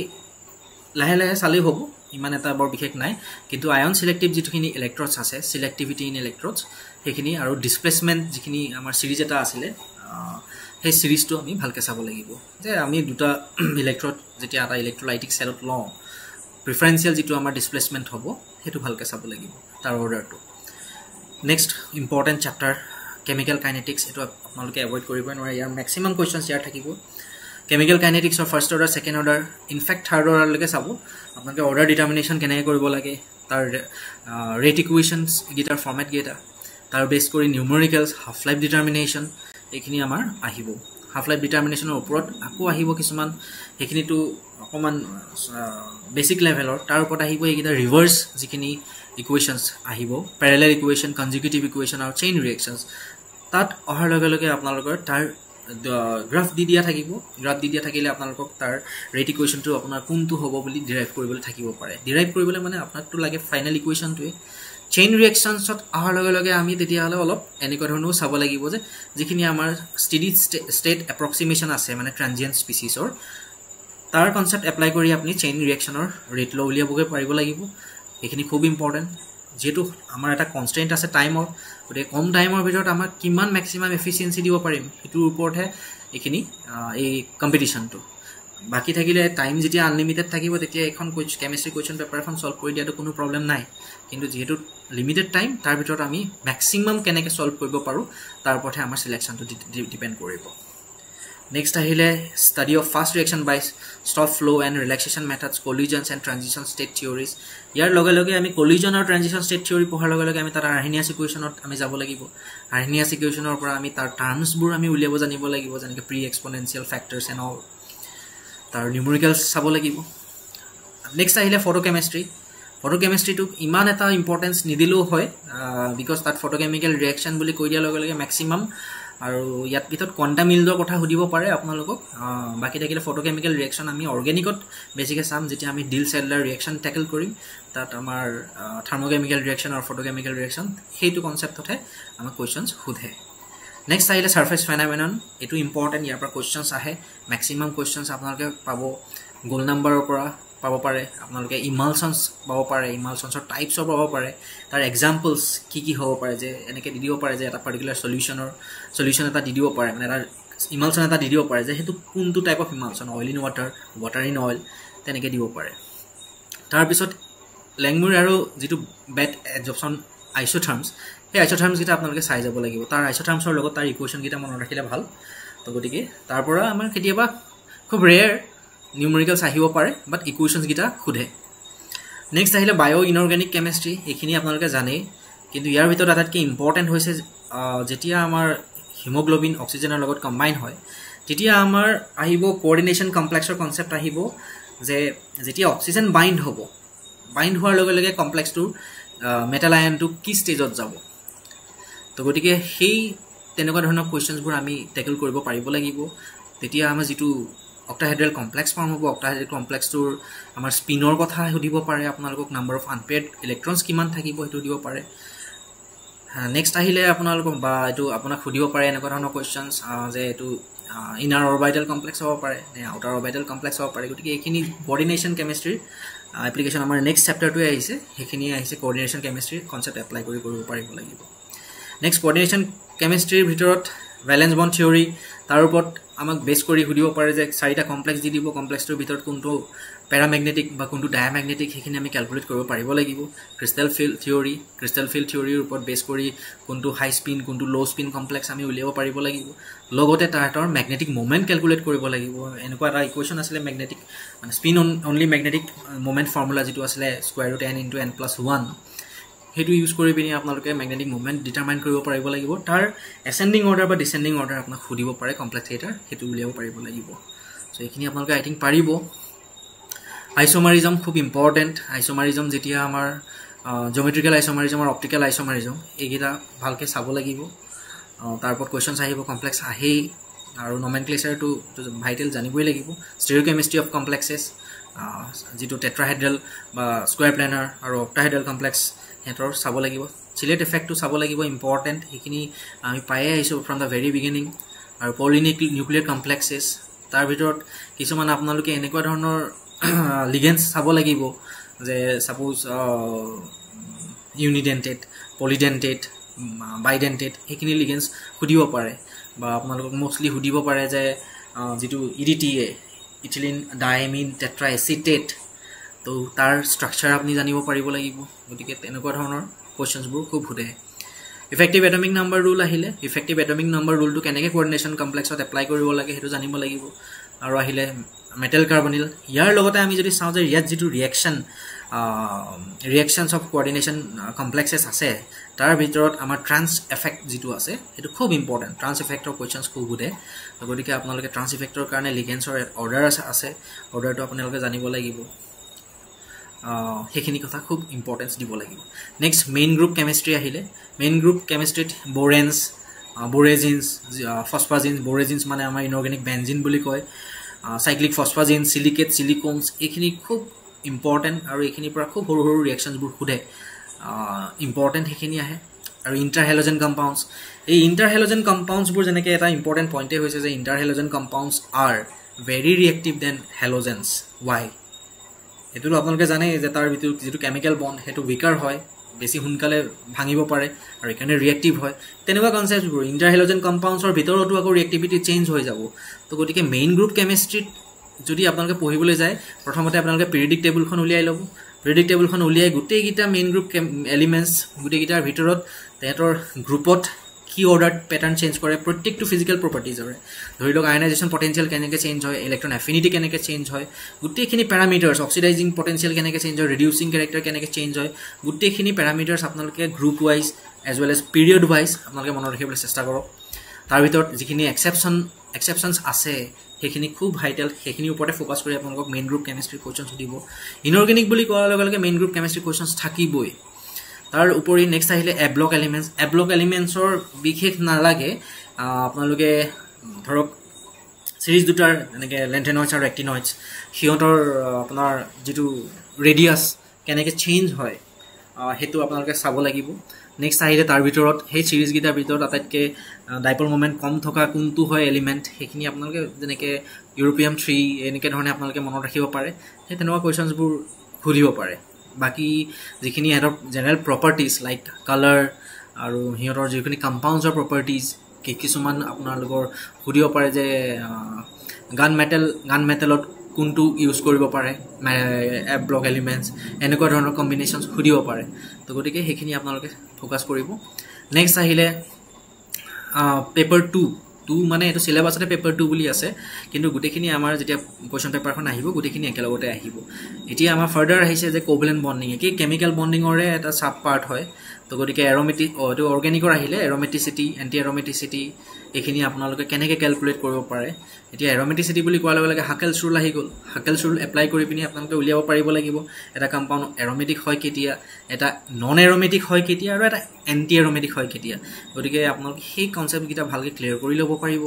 [SPEAKER 1] লাহে লাহে চালেই হ'ব ইমান এটা বৰ বিশেষ নাই কিন্তু আয়ন সিলেক্টিভ যিখিনি ইলেক্ট্ৰডছ আছে সিলেক্টিভিটি ইন ইলেক্ট্ৰডছ সেইখিনি আৰু ডিসপ্লেসমেন্ট যিখিনি আমাৰ সিৰিজ এটা আছিল সেই সিৰিজটো আমি ভালকৈ চাব লাগিব যে আমি দুটা ইলেক্ট্ৰড যেতিয়া এটা ইলেক্ট্ৰোলাইটিক সেলত লওঁ প্ৰিফাৰেন্সিয়েল যিটো আমাৰ ডিসপ্লেসমেন্ট হ'ব সেইটো ভালকৈ চাব লাগিব তাৰ অৰ্ডাৰটো next important chapter chemical kinetics এটো আপোনালোকে এভয়েড কৰিব নোৱাৰে ইয়াৰ ম্যাক্সিমাম কোৱেশ্চনছ ইয়াৰ থাকিব কেমিকেল কাইনেটিক্সৰ first order second order in fact third অৰ্ডাৰলৈকে চাব আপোনালোকে অৰ্ডাৰ ডিটাৰমিনেশ্যন কেনেকৈ কৰিব লাগে তাৰ ৰেট ইকুৱেশ্যনছ গিটাৰ ফৰ্মেট গেটা তাৰ বেছ কৰি নিউমেৰিকেলছ হাফ লাইফ ডিটাৰমিনেশ্যন এইখিনি আমাৰ আহিব হাফ লাইফ ডিটাৰমিনেশ্যনৰ ওপৰত আকৌ আহিব কিছুমান সেইখিনিটো অকমান বেসিক লেভেলৰ তাৰ ওপৰত আহিব এইগিটা ৰিভাৰ্স যিখিনি ইকুৱেশ্যনছ আহিব প্যাৰেলাল ইকুৱেশ্যন কনজিকিউটিভ ইকুৱেশ্যন আৰু চেইন ৰিএকশ্যনছ তাত অহাৰ লগে লগে আপোনালোকৰ তাৰ গ্ৰাফ দি দিয়া থাকিলে আপোনালোকক তাৰ ৰেট ইকুৱেশ্যনটো আপোনাৰ কোনটো হ'ব বুলি ডিৰাইভ কৰিবলৈ থাকিব পাৰে ডিৰাইভ কৰিবলৈ মানে আপোনাকটো লাগে ফাইনাল ইকুৱেশ্যনটোৱে চেইন ৰিএকশ্যনছত অহাৰ লগে লগে আমি তেতিয়াহ'লে অলপ এনেকুৱা ধৰণৰ চাব লাগিব যে যিখিনি আমাৰ ষ্টেডি ষ্টেট এপ্ৰক্সিমেশ্যন আছে মানে ট্ৰানজিয়েন্ট স্পিচিছৰ তাৰ কনসেপ্ট এপ্লাই কৰি আপুনি চেইন ৰিএকশ্যনৰ ৰেট ল উলিয়াবগৈ পাৰিব লাগিব এইখিনি খুব ইম্পৰ্টেন্ট যেটো আমাৰ এটা কনস্ট্ৰেন্ট আছে টাইমৰ গতে কম টাইমৰ ভিতৰত আমাক কিমান ম্যাক্সিমাম এফিচিয়েন্সি দিব পাৰিম এটোৰ ওপৰতহে এইখিনি এই কম্পিটিশনটো বাকি থাকিলে টাইম যেতিয়া আনলিমিটেড থাকিব তেতিয়া এখন কেমিষ্ট্ৰি কোৱেশ্চন পেপাৰখন সলভ কৰি দিয়াটো কোনো প্ৰবলেম নাই কিন্তু যেহেতু লিমিটেড টাইম তাৰ ভিতৰত আমি ম্যাক্সিমাম কেনেকৈ সলভ কৰিব পাৰো তাৰ ওপৰতহে আমাৰ সিলেকশনটো ডিপেন্ড কৰিব Next ahile study of fast reaction by stop flow and relaxation methods collisions and transition state theories yar loge loge ami collision or transition state theory pohar loge loge ami tar Arrhenius equation ot ami jabo lagibo Arrhenius equation or pora ami tar terms bur ami uliabo janibo lagibo janike pre exponential factors and all tar numericals sabo lagibo next ahile photochemistry to iman eta importance nidilo hoy because that photochemical reaction boli koi dia loge loge maximum আৰু ইয়াত ভিতৰত quantum ইল্ডৰ কথা সুধিব পাৰে আপোনালোকক বাকি থাকিলে ফটোকেমিকেল reaction আমি অৰ্গেনিকত বেছিকৈ চাম যেতিয়া আমি ডিল সেলুলাৰ ৰিএকচন ট্যাকল কৰিম তাত আমাৰ থাৰ্মোকেমিকেল ৰিএকচন আৰু ফটোকেমিকেল ৰিএকচন সেইটো কনসেপ্টতে আমাৰ কোৱেশ্চনছ সুধে নেক্সট আহিলে সাৰফেস ফেনামেনন এটো ইম্পৰ্টেন্ট ইয়াৰ পৰা কোৱেশ্চনছ আহে ম্যাক্সিমাম কোৱেশ্চনছ আপোনালোকে পাব গোল নাম্বাৰৰ পৰা পাব পাৰে আপোনালোকে ইমালশনছ পাব পাৰে ইমালশনছৰ টাইপছৰ পাব পাৰে তাৰ এক্সাম্পলছ কি হ'ব পাৰে যে এনেকৈ দি দিব পাৰে যে এটা পাৰ্টিকুলাৰ সলিউশন এটা দি দিব পাৰে মানে এটা ইমালশন এটা দি দিব পাৰে যে হেতু কোনটো type of emulsion oil in water in oil তেনেকৈ দিব পাৰে তাৰ পিছত লেংমুৰ আৰু যেটো বেট এডজপশন আইসোথাৰ্মছ এই আইসোথাৰ্মছ গিটা আপোনালোকে চাই যাব লাগিব তাৰ আইসোথাৰ্মছৰ লগত তাৰ ইকুৱেশ্যন গিটা মনত ৰাখিলে ভাল তো গতিকে তাৰ পৰা আমাৰ কেতিয়াবা খুব ৰেয়াৰ নিউমেৰিকেলছ আহিব পাৰে বাট ইকুৱেশ্যনছ গিটা খুধে নেক্সট আহিলে বায়ো ইনঅৰ্গেনিক কেমিষ্ট্ৰি এইখিনি আপোনালোকে জানে কিন্তু ইয়াৰ ভিতৰত আটাইতকৈ ইম্পৰ্টেন্ট হৈছে যেতিয়া আমাৰ হিমোগ্লোবিন অক্সিজেনৰ লগত কম্বাইন হয় তেতিয়া আমাৰ আহিব কোঅৰ্ডিনেশ্যন কমপ্লেক্সৰ কনসেপ্ট আহিব যে যেতিয়া অক্সিজেন বাইন্ড হ'ব বাইণ্ড হোৱাৰ লগে লগে কমপ্লেক্সটোৰ মেটাল আয়নটো কি ষ্টেজত যাব তো গতিকে সেই তেনেকুৱা ধৰণৰ কুৱেশ্যনছবোৰ আমি টেকল কৰিব পাৰিব লাগিব তেতিয়া আমাৰ যিটো অক্টাহেড্ৰেল কমপ্লেক্স ফৰ্ম হ'ব অক্টাহেড্ৰেল কমপ্লেক্সটোৰ আমাৰ স্পিনৰ কথা সুধিব পাৰে আপোনালোকক নাম্বাৰ অফ আনপেয়াৰ্ড ইলেক্ট্ৰনছ কিমান থাকিব সেইটো সুধিব পাৰে নেক্সট আহিলে আপোনালোকক বা এইটো আপোনাক সুধিব পাৰে এনেকুৱা ধৰণৰ কুৱেশ্যনছ যে এইটো ইনাৰ অৰবিটেল কমপ্লেক্স হ'ব পাৰে নে আউটাৰ অৰবিটেল কমপ্লেক্স হ'ব পাৰে গতিকে এইখিনি কোঅৰ্ডিনেশ্যন কেমিষ্ট্ৰিৰ এপ্লিকেশ্যন আমাৰ নেক্সট চেপ্টাৰটোৱে আহিছে সেইখিনি আহিছে কোঅৰ্ডিনেশ্যন কেমিষ্ট্ৰিৰ কনচেপ্ট এপ্লাই কৰিব পাৰিব লাগিব নেক্সট কোঅৰ্ডিনেশ্যন কেমিষ্ট্ৰিৰ ভিতৰত ভেলেন্স বণ্ড থিয়ৰী তাৰ ওপৰত আমাক বেছ কৰি সুধিব পাৰে যে চাৰিটা কমপ্লেক্স দি দিব কমপ্লেক্সটোৰ ভিতৰত কোনটো পেৰামেগনেটিক বা কোনটো ডায়ামেগনেটিক সেইখিনি আমি কেলকুলেট কৰিব পাৰিব লাগিব ক্ৰিষ্টেল ফিল্ড থিয়ৰীৰ ওপৰত বেছ কৰি কোনটো হাই স্পিন কোনটো ল' স্পিন কমপ্লেক্স আমি উলিয়াব পাৰিব লাগিব লগতে তাহাঁতৰ মেগনেটিক মুভমেণ্ট কেলকুলেট কৰিব লাগিব এনেকুৱা এটা ইকুৱেশ্যন আছিলে মেগনেটিক মানে spin only magnetic movement formula যিটো আছিলে √n × n+1 সেইটো ইউজ কৰি পিনি আপোনালোকে মেগনেটিক মুভমেণ্ট ডিটাৰমাইন কৰিব পাৰিব লাগিব তাৰ এচেণ্ডিং অৰ্ডাৰ বা ডিচেণ্ডিং অৰ্ডাৰ আপোনাক সুধিব পাৰে কমপ্লেক্স থিয়েটাৰ সেইটো উলিয়াব পাৰিব লাগিব চ' এইখিনি আপোনালোকে আই থিংক পাৰিব আইচোমাৰিজম খুব ইম্পৰ্টেণ্ট আইচোমাৰিজম যেতিয়া আমাৰ জিঅ'মেট্ৰিকেল আইচোমাৰিজম আৰু অপ্টিকেল আইচোমাৰিজম এইকেইটা ভালকৈ চাব লাগিব তাৰ ওপৰত কুৱেশ্যনছ আহিব কমপ্লেক্স আহেই আৰু নমেনক্লেচাৰটো ভাইটেল জানিবই লাগিব ষ্টেৰিঅ'কেমিষ্ট্ৰি অফ কমপ্লেক্সেছ যিটো টেট্ৰাহেড্ৰেল বা স্কুৱাৰ প্লেনাৰ আৰু অক্টাহেড্ৰেল কমপ্লেক্স সিহঁতৰ চাব লাগিব চিলেট এফেক্টটো চাব লাগিব ইম্পৰ্টেণ্ট সেইখিনি আমি পায়ে আহিছোঁ ফ্ৰম দ্য ভেৰি বিগিনিং আৰু পলিনিউক্লিয়েৰ কমপ্লেক্সেছ তাৰ ভিতৰত কিছুমান আপোনালোকে এনেকুৱা ধৰণৰ লিগেন্স চাব লাগিব যে ছাপোজ ইউনিডেণ্টেড পলিডেণ্টেড বাইডেণ্টেড সেইখিনি লিগেন্স সুধিব পাৰে বা আপোনালোকক মষ্টলি সুধিব পাৰে যে যিটো EDTA ইথিলিন ডাইমিন টেট্ৰা এচিটেট তো তাৰ ষ্ট্ৰাকচাৰ আপুনি জানিব পাৰিব লাগিব গতিকে তেনেকুৱা ধৰণৰ কুৱেশ্যনছবোৰ খুব সোধে ইফেক্টিভ এটমিক নাম্বাৰ ৰুল আহিলে ইফেক্টিভ এটমিক নাম্বাৰ ৰুলটো কেনেকৈ কোঅৰ্ডিনেশ্যন কমপ্লেক্সত এপ্লাই কৰিব লাগে সেইটো জানিব লাগিব আৰু আহিলে মেটেল কাৰ্বনিল ইয়াৰ লগতে আমি যদি চাওঁ যে ইয়াত যিটো ৰিয়েকশ্যনছ অফ কোঅৰ্ডিনেশ্যন কমপ্লেক্সেছ আছে তাৰ ভিতৰত আমাৰ ট্ৰান্স এফেক্ট যিটো আছে সেইটো খুব ইম্পৰ্টেণ্ট ট্ৰান্স এফেক্টৰ কুৱেশ্যনছ খুব সোধে গতিকে আপোনালোকে ট্ৰান্স এফেক্টৰ কাৰণে লিগেন্সৰ অৰ্ডাৰ আছে অৰ্ডাৰটো আপোনালোকে জানিব লাগিব সেইখিনি কথা খুব ইম্পৰ্টেঞ্চ দিব লাগিব নেক্সট মেইন গ্ৰুপ কেমিষ্ট্ৰি আহিলে মেইন গ্ৰুপ কেমিষ্ট্ৰিত বোৰেঞ্চ বোৰেজিনছ ফছফাজিনছ বোৰেজিনছ মানে আমাৰ ইনঅৰ্গেনিক বেঞ্জিন বুলি কয় চাইক্লিক ফছফাজিন চিলিকেট চিলিকোনছ এইখিনি খুব ইম্পৰ্টেণ্ট আৰু এইখিনিৰ পৰা খুব সৰু সৰু ৰিয়েকশ্যনছবোৰ সোধে ইম্পৰ্টেণ্ট সেইখিনি আহে আৰু ইণ্টাৰহেলজেন কম্পাউণ্ডছ এই ইণ্টাৰহেলজেন কম্পাউণ্ডছবোৰ যেনেকৈ এটা ইম্পৰ্টেণ্ট পইণ্টেই হৈছে যে interhalogen compounds are very reactive than halogens why এইটোতো আপোনালোকে জানে যে তাৰ ভিতৰত যিটো কেমিকেল বণ্ড সেইটো উইকাৰ হয় বেছি সোনকালে ভাঙিব পাৰে আৰু এইকাৰণে ৰিয়েক্টিভ হয় তেনেকুৱা কনচেপ্টবোৰ ইণ্টাৰহেলজেন কম্পাউণ্ডছৰ ভিতৰতো আকৌ ৰিয়েক্টিভিটি চেঞ্জ হৈ যাব তো গতিকে মেইন গ্ৰুপ কেমিষ্ট্ৰিত যদি আপোনালোকে পঢ়িবলৈ যায় প্ৰথমতে আপোনালোকে পিৰিয়ডিক টেবুলখন উলিয়াই ল'ব পিৰিয়ডিক টেবুলখন উলিয়াই গোটেইকেইটা মেইন গ্ৰুপ এলিমেণ্টছ গোটেইকেইটাৰ ভিতৰত তেহেঁতৰ গ্ৰুপত কি অৰ্ডাৰ পেটাৰ্ণ চেঞ্জ কৰে প্ৰত্যেকটো ফিজিকেল প্ৰপাৰ্টিজৰে ধৰি লওক আয়নাইজেশ্যন পটেঞ্চিয়েল কেনেকৈ চেঞ্জ হয় ইলেক্ট্ৰন এফিনিটি কেনেকৈ চেঞ্জ হয় গোটেইখিনি পেৰামিটাৰ্ছ অক্সিডাইজিং পটেঞ্চিয়েল কেনেকৈ চেঞ্জ হয় ৰিডিউচিং কেৰেক্টাৰ কেনেকৈ চেঞ্জ হয় গোটেইখিনি পেৰামিটাৰ্ছ আপোনালোকে group wise as well as period wise আপোনালোকে মনত ৰাখিবলৈ চেষ্টা কৰক তাৰ ভিতৰত যিখিনি এক্সেপশ্যনছ আছে সেইখিনি খুব ভাইটেল সেইখিনিৰ ওপৰতে ফ'কাছ কৰি আপোনালোকক মেইন গ্ৰুপ কেমিষ্ট্ৰি কুৱেশ্যন সুধিব ইনঅৰ্গেনিক বুলি কোৱাৰ লগে লগে মেইন গ্ৰুপ কেমিষ্ট্ৰি কুৱেশ্যনছ থাকিবই তাৰ উপৰি নেক্সট আহিলে এব্লক এলিমেণ্টছৰ বিশেষ নালাগে আপোনালোকে ধৰক চিৰিজ দুটাৰ যেনেকৈ লেণ্থেনইডছ আৰু এক্টিনইডছ সিহঁতৰ আপোনাৰ যিটো ৰেডিয়াছ কেনেকৈ চেঞ্জ হয় সেইটো আপোনালোকে চাব লাগিব নেক্সট আহিলে তাৰ ভিতৰত সেই চিৰিজকেইটাৰ ভিতৰত আটাইতকৈ ডাইপল মুভমেণ্ট কম থকা কোনটো হয় এলিমেণ্ট সেইখিনি আপোনালোকে যেনেকৈ ইউৰোপিয়াম 3 এনেকৈ ধৰণে আপোনালোকে মনত ৰাখিব পাৰে সেই তেনেকুৱা কুৱেশ্যনছবোৰ সুধিব পাৰে বাকী যিখিনি সিহঁতৰ জেনেৰেল প্ৰপাৰ্টিজ লাইক কালাৰ আৰু সিহঁতৰ যিখিনি কম্পাউণ্ডছৰ প্ৰপাৰ্টিজ কিছুমান আপোনালোকৰ সুধিব পাৰে যে গান মেটেলত কোনটো ইউজ কৰিব পাৰে ব্লক এলিমেণ্টছ এনেকুৱা ধৰণৰ কম্বিনেশ্যনছ সুধিব পাৰে তো গতিকে সেইখিনি আপোনালোকে ফ'কাছ কৰিব নেক্সট আহিলে পেপাৰ 2 মানে এইটো চিলেবাছতে পেপাৰ 2 বুলি আছে কিন্তু গোটেইখিনি আমাৰ যেতিয়া কুৱেশ্যন পেপাৰখন আহিব গোটেইখিনি একেলগতে আহিব এতিয়া আমাৰ ফাৰ্ডাৰ আহিছে যে কোভেলেণ্ট বণ্ডিং কি কেমিকেল বণ্ডিঙৰে এটা ছাব পাৰ্ট হয় তো গতিকে এৰোমেটিক এইটো অৰ্গেনিকৰ আহিলে এৰোমেটিচিটি এণ্টি এৰোমেটিচিটি এইখিনি আপোনালোকে কেনেকৈ কেলকুলেট কৰিব পাৰে এতিয়া এৰোমেটিচিটি বুলি কোৱাৰ লগে লগে হাকেলছ ৰুল আহি গ'ল হাকেলছ ৰুল এপ্লাই কৰি পিনি আপোনালোকে উলিয়াব পাৰিব লাগিব এটা কম্পাউণ্ড এৰোমেটিক হয় কেতিয়া এটা নন এৰোমেটিক হয় কেতিয়া আৰু এটা এণ্টি এৰোমেটিক হয় কেতিয়া গতিকে আপোনালোকে সেই কনচেপ্টকেইটা ভালকৈ ক্লিয়াৰ কৰি ল'ব পাৰিব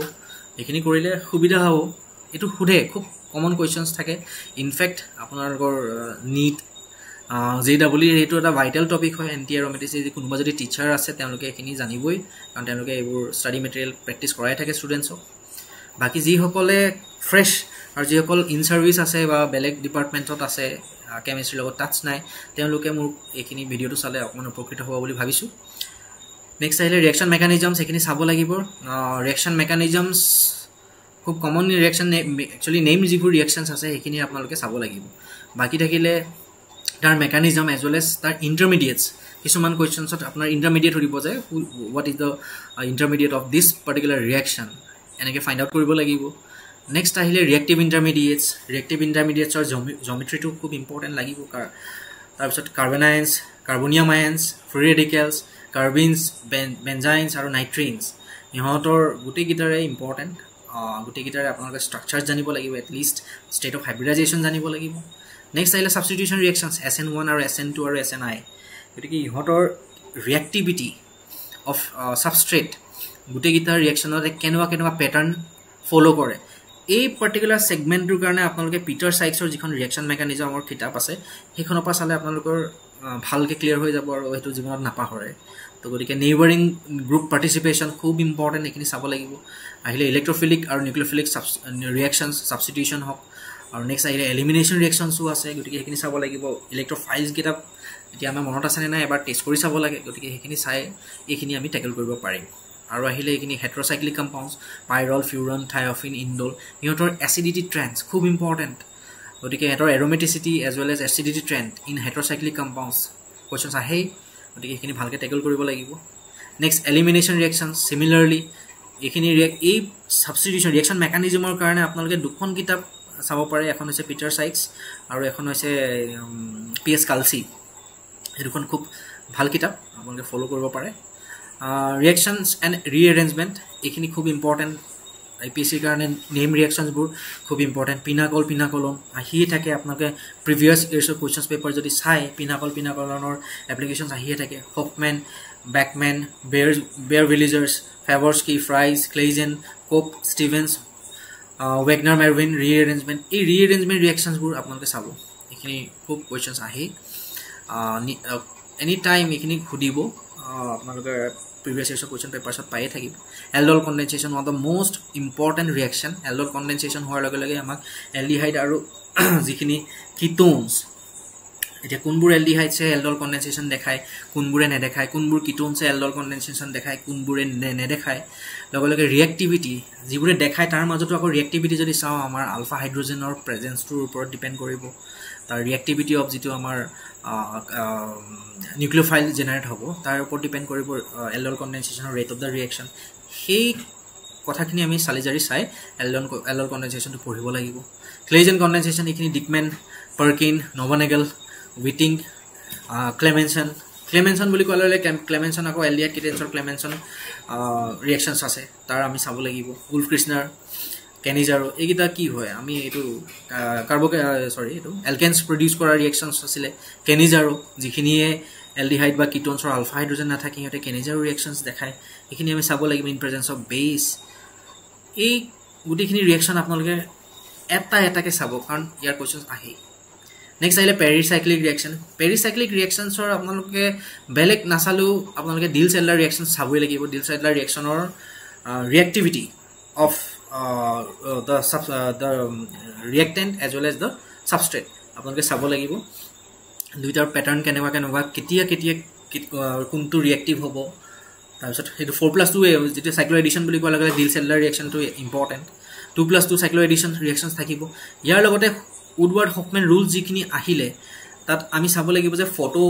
[SPEAKER 1] এইখিনি কৰিলে সুবিধা হ'ব এইটো সোধে খুব কমন কুৱেশ্যনছ থাকে ইনফেক্ট আপোনালোকৰ নীট JEE এইটো এটা ভাইটেল টপিক হয় এণ্টি এৰোমেটিচিটি কোনোবা যদি টিচাৰ আছে তেওঁলোকে এইখিনি জানিবই কাৰণ তেওঁলোকে এইবোৰ ষ্টাডি মেটেৰিয়েল প্ৰেক্টিছ কৰাই থাকে ষ্টুডেণ্টছক বাকী যিসকলে ফ্ৰেছ আৰু যিসকল ইন ছাৰ্ভিচ আছে বা বেলেগ ডিপাৰ্টমেণ্টত আছে কেমিষ্ট্ৰিৰ লগত টাচ নাই তেওঁলোকে মোৰ এইখিনি ভিডিঅ'টো চালে অকণমান উপকৃত হ'ব বুলি ভাবিছোঁ নেক্সট আহিলে ৰিয়েকশ্যন মেকানিজমছ এইখিনি চাব লাগিব ৰিয়েকশ্যন মেকানিজমছ খুব কমন ৰিয়েকশ্যন একচুৱেলি নেম যিবোৰ ৰিয়েকশ্যনছ আছে সেইখিনি আপোনালোকে চাব লাগিব বাকী থাকিলে তাৰ মেকানিজম এজ ৱেল এজ তাৰ ইণ্টাৰমিডিয়েটছ কিছুমান কুৱেশ্যনছত আপোনাৰ ইণ্টাৰমিডিয়েট সুধিব যে what is the intermediate of this particular reaction এনেকৈ ফাইণ্ড আউট কৰিব লাগিব নেক্সট আহিলে ৰিয়েক্টিভ ইণ্টাৰমিডিয়েটছৰ জমেট্ৰিটো খুব ইম্পৰ্টেণ্ট লাগিব তাৰপিছত কাৰ্বনাইন্স কাৰ্বনিয়াম আয়ন্স ফ্ৰী ৰেডিকেলছ কাৰ্বিনছ বেঞ্জাইনছ আৰু নাইট্ৰিনছ ইহঁতৰ গোটেইকেইটাৰে ইম্পৰ্টেণ্ট গোটেইকেইটাৰে আপোনালোকে ষ্ট্ৰাকচাৰ জানিব লাগিব এটলিষ্ট ষ্টেট অফ হাইব্ৰিডাইজেশ্যন জানিব লাগিব নেক্সট আহিলে ছাবষ্টিটিউশ্যন ৰিয়েকশ্যনছ SN1 আৰু SN2 আৰু SNI গতিকে ইহঁতৰ ৰিয়েক্টিভিটি অফ ছাবষ্ট্ৰেট গোটেইকেইটাৰ ৰিয়েকশ্যনতে কেনেকুৱা পেটাৰ্ণ ফ'ল' কৰে এই পাৰ্টিকুলাৰ ছেগমেণ্টটোৰ কাৰণে আপোনালোকে পিটাৰ চাইক্সৰ যিখন ৰিয়েকশ্যন মেকানিজমৰ কিতাপ আছে সেইখনৰ পৰা চালে আপোনালোকৰ ভালকৈ ক্লিয়াৰ হৈ যাব আৰু সেইটো জীৱনত নাপাহৰে তো গতিকে নেইবাৰিং গ্ৰুপ পাৰ্টিচিপেশ্যন খুব ইম্পৰ্টেণ্ট এইখিনি চাব লাগিব আহিলে ইলেক্ট্ৰফিলিক আৰু নিউক্লিঅ'ফিলিক ৰিয়েকশ্যনছ ছাবষ্টিটিউশ্যন হওক আৰু নেক্সট আহিলে এলিমিনেশ্যন ৰিয়েকশ্যনছো আছে গতিকে সেইখিনি চাব লাগিব ইলেক্ট্ৰফাইলছকেইটা এতিয়া আমাৰ মনত আছেনে নাই এবাৰ টেষ্ট কৰি চাব লাগে গতিকে সেইখিনি চাই এইখিনি আমি টেকেল কৰিব পাৰিম আৰু আহিলে এইখিনি হেট্ৰ'চাইক্লিক কম্পাউণ্ডছ পাইৰল ফিউৰন থাইঅফিন ইণ্ডল ইহঁতৰ এচিডিটি ট্ৰেণ্ডছ খুব ইম্পৰ্টেণ্ট গতিকে ইহঁতৰ aromaticity as well as acidity trend in heterocyclic compounds questions আহেই গতিকে এইখিনি ভালকৈ টেকেল কৰিব লাগিব নেক্সট এলিমিনেশ্যন ৰিয়েকশ্যনছ চিমিলাৰলি এইখিনি এই ছাবষ্টিটিউশ্যন ৰিয়েকশ্যন মেকানিজমৰ কাৰণে আপোনালোকে দুখন কিতাপ চাব পাৰে এখন হৈছে পিটাৰ চাইক্স আৰু এখন হৈছে PS কালচি এই দুখন খুব ভাল কিতাপ আপোনালোকে ফ'ল' কৰিব পাৰে ৰিয়েকশ্যনছ এণ্ড ৰিএৰেঞ্জমেণ্ট এইখিনি খুব ইম্পৰ্টেণ্ট IPSCৰ কাৰণে নেম ৰিয়েকশ্যনছবোৰ খুব ইম্পৰ্টেণ্ট পিনাকলন আহিয়ে থাকে আপোনালোকে প্ৰিভিয়াছ ইয়েৰ্ছৰ কুৱেশ্যনছ পেপাৰ যদি চাই পিনাকলনৰ এপ্লিকেশ্যনছ আহিয়ে থাকে হফমেন বেকমেন বেয়াৰ ভিলিজাৰ্ছ ফেৱৰ্স্কি ফ্ৰাইজ ক্লেইজেন কোপ ষ্টিভেন্স ৱেগনাৰ মেৰভিন ৰিএৰেঞ্জমেণ্ট এই ৰিএৰেঞ্জমেণ্ট ৰিয়েকশ্যনছবোৰ আপোনালোকে চাব এইখিনি খুব কুৱেশ্যনছ আহেই এনি টাইম এইখিনি সুধিব আপোনালোকে প্ৰিভিয়াছ ইয়েৰ্ছৰ কুৱেশ্যন পেপাৰ্ছত পায়ে থাকিব aldol condensation one of the most important reaction aldol condensation হোৱাৰ লগে লগে আমাক এলডিহাইড আৰু যিখিনি কিটোনছ এতিয়া কোনবোৰ এলডিহাইডছে এলডল কণ্ডেনচেশ্যন দেখায় কোনবোৰে নেদেখায় কোনবোৰ কিটোনছে এলডল কণ্ডেনচেশ্যন দেখায় কোনবোৰে নেদেখায় লগে লগে ৰিয়েক্টিভিটি যিবোৰে দেখায় তাৰ মাজতো আকৌ ৰিয়েক্টিভিটি যদি চাওঁ আমাৰ আলফা হাইড্ৰজেনৰ প্ৰেজেঞ্চটোৰ ওপৰত ডিপেণ্ড কৰিব তাৰ ৰিয়েক্টিভিটি অফ যিটো আমাৰ নিউক্লিঅ'ফাইল জেনেৰেট হ'ব তাৰ ওপৰত ডিপেণ্ড কৰিব এলডল কণ্ডেনচেশ্যনৰ ৰেট অফ দ্য ৰিয়েকশ্যন সেই কথাখিনি আমি চালি জাৰি চাই এলডল কণ্ডেনচেশ্যনটো পঢ়িব লাগিব ক্লেইজেন কণ্ডেনচেশ্যন এইখিনি ডিকমেন পাৰ্কিন নভনেগেল উইটিং ক্লেমেনচন বুলি কোৱাৰ লগে ক্লেমেনচন আকৌ এলডিহাইড কিটেনছৰ ক্লেমেনচন ৰিয়েকশ্যনছ আছে তাৰ আমি চাব লাগিব উল্ফ কৃষ্ণাৰ কেনিজাৰো এইকেইটা কি হয় আমি এইটো এইটো এলকেনছ প্ৰডিউচ কৰা ৰিয়েকশ্যনছ আছিলে কেনিজাৰো যিখিনিয়ে এলডিহাইড বা কিটোনছৰ আলফা হাইড্ৰজেন নাথাকে সিহঁতে কেনিজাৰো ৰিয়েকশ্যনছ দেখায় সেইখিনি আমি চাব লাগিব ইন প্ৰেজেঞ্চ অফ বেছ এই গোটেইখিনি ৰিয়েকশ্যন আপোনালোকে এটাকৈ চাব কাৰণ ইয়াৰ কুৱেশ্যনছ আহেই নেক্সট আহিলে পেৰিচাইক্লিক ৰিয়েকশ্যনছৰ আপোনালোকে বেলেগ নাচালেও আপোনালোকে ডিলছ এডলাৰ ৰিয়েকশ্যন চাবই লাগিব ডিলছ এডলাৰ ৰিয়েকশ্যনৰ reactivity of the reactant as well as the substrate আপোনালোকে চাব লাগিব দুইটাৰ প্যাটাৰ্ন কেনেকুৱা কেতিয়া কোনটো ৰিয়েক্টিভ হ'ব তাৰপিছত সেইটো 4+2 যেটো সাইক্লো এডিশন বুলি কোৱা লাগে ডিল সেলুলাৰ ৰিয়েকশ্যনটো ইম্পৰ্টেন্ট 2+2 সাইক্লো এডিশন ৰিয়েকশ্যনছ থাকিব ইয়াৰ লগতে উডৱাৰ্ড হফমেন ৰুল যিখিনি আহিলে তাত আমি চাব লাগিব যে ফটো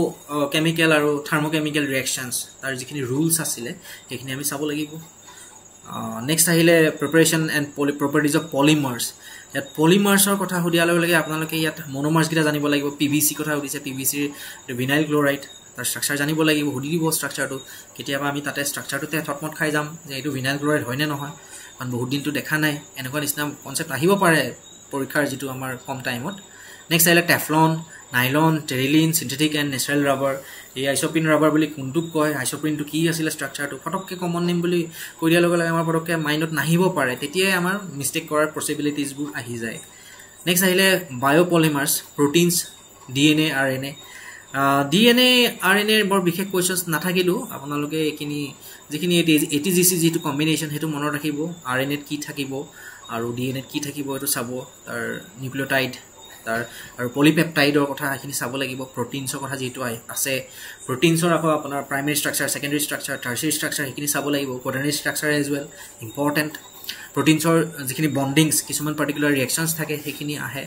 [SPEAKER 1] কেমিক্যাল আৰু থাৰ্মোকেমিক্যাল ৰিয়েকশ্যনছ তাৰ যিখিনি ৰুলছ আছিল সেইখিনি আমি চাব লাগিব নেক্সট আহিলে preparation and properties of polymers ইয়াত পলিমাৰ্ছৰ কথা সুধিয়াৰ লগে লগে আপোনালোকে ইয়াত মনোমাৰ্ছ কিটা জানিব লাগিব পিভিসি কথা সুধিছে পিভিসিৰ ভিনাইল ক্লোৰাইড তাৰ ষ্ট্ৰাকচাৰ জানিব লাগিব সুধি দিব ষ্ট্ৰাকচাৰটো কেতিয়াবা আমি তাতে ষ্ট্ৰাকচাৰটোতে থটমট খাই যাম যে এইটো ভিনাইল ক্লৰাইড হয়নে নহয় কাৰণ বহুত দিনটো দেখা নাই এনেকুৱা নিচিনা কনচেপ্ট আহিব পাৰে পৰীক্ষাৰ যিটো আমাৰ কম টাইমত নেক্সট আহিলে Teflon nylon terylene synthetic and natural rubber এই আইচোপ্ৰিন ৰাবাৰ বুলি কোনটোক কয় আইচোপ্ৰিনটো কি আছিলে ষ্ট্ৰাকচাৰটো ফটককৈ কমন নেম বুলি কৈ দিয়াৰ লগে লগে আমাৰ ফটককৈ মাইণ্ডত নাহিব পাৰে তেতিয়াই আমাৰ মিষ্টেক কৰাৰ পচিবিলিটিজবোৰ আহি যায় নেক্সট আহিলে বায়'পলিমাৰ্ছ proteins DNA RNA DNA RNA বৰ বিশেষ কুৱেশ্যনছ নাথাকিলেও আপোনালোকে এইখিনি যিখিনি ATGC যিটো কম্বিনেশ্যন সেইটো মনত ৰাখিব RNA কি থাকিব আৰু DNA কি থাকিব এইটো চাব তাৰ নিউক্লিঅটাইড তাৰ আৰু পলিপেপটাইডৰ কথা এইখিনি চাব লাগিব প্ৰটিনছৰ কথা যিটো আছে প্ৰটিনছৰ আকৌ আপোনাৰ primary structure secondary structure tertiary structure সেইখিনি চাব লাগিব quaternary structure as well important প্ৰটিনছৰ যিখিনি বণ্ডিংছ কিছুমান পাৰ্টিকুলাৰ ৰিয়েকশ্যনছ থাকে সেইখিনি আহে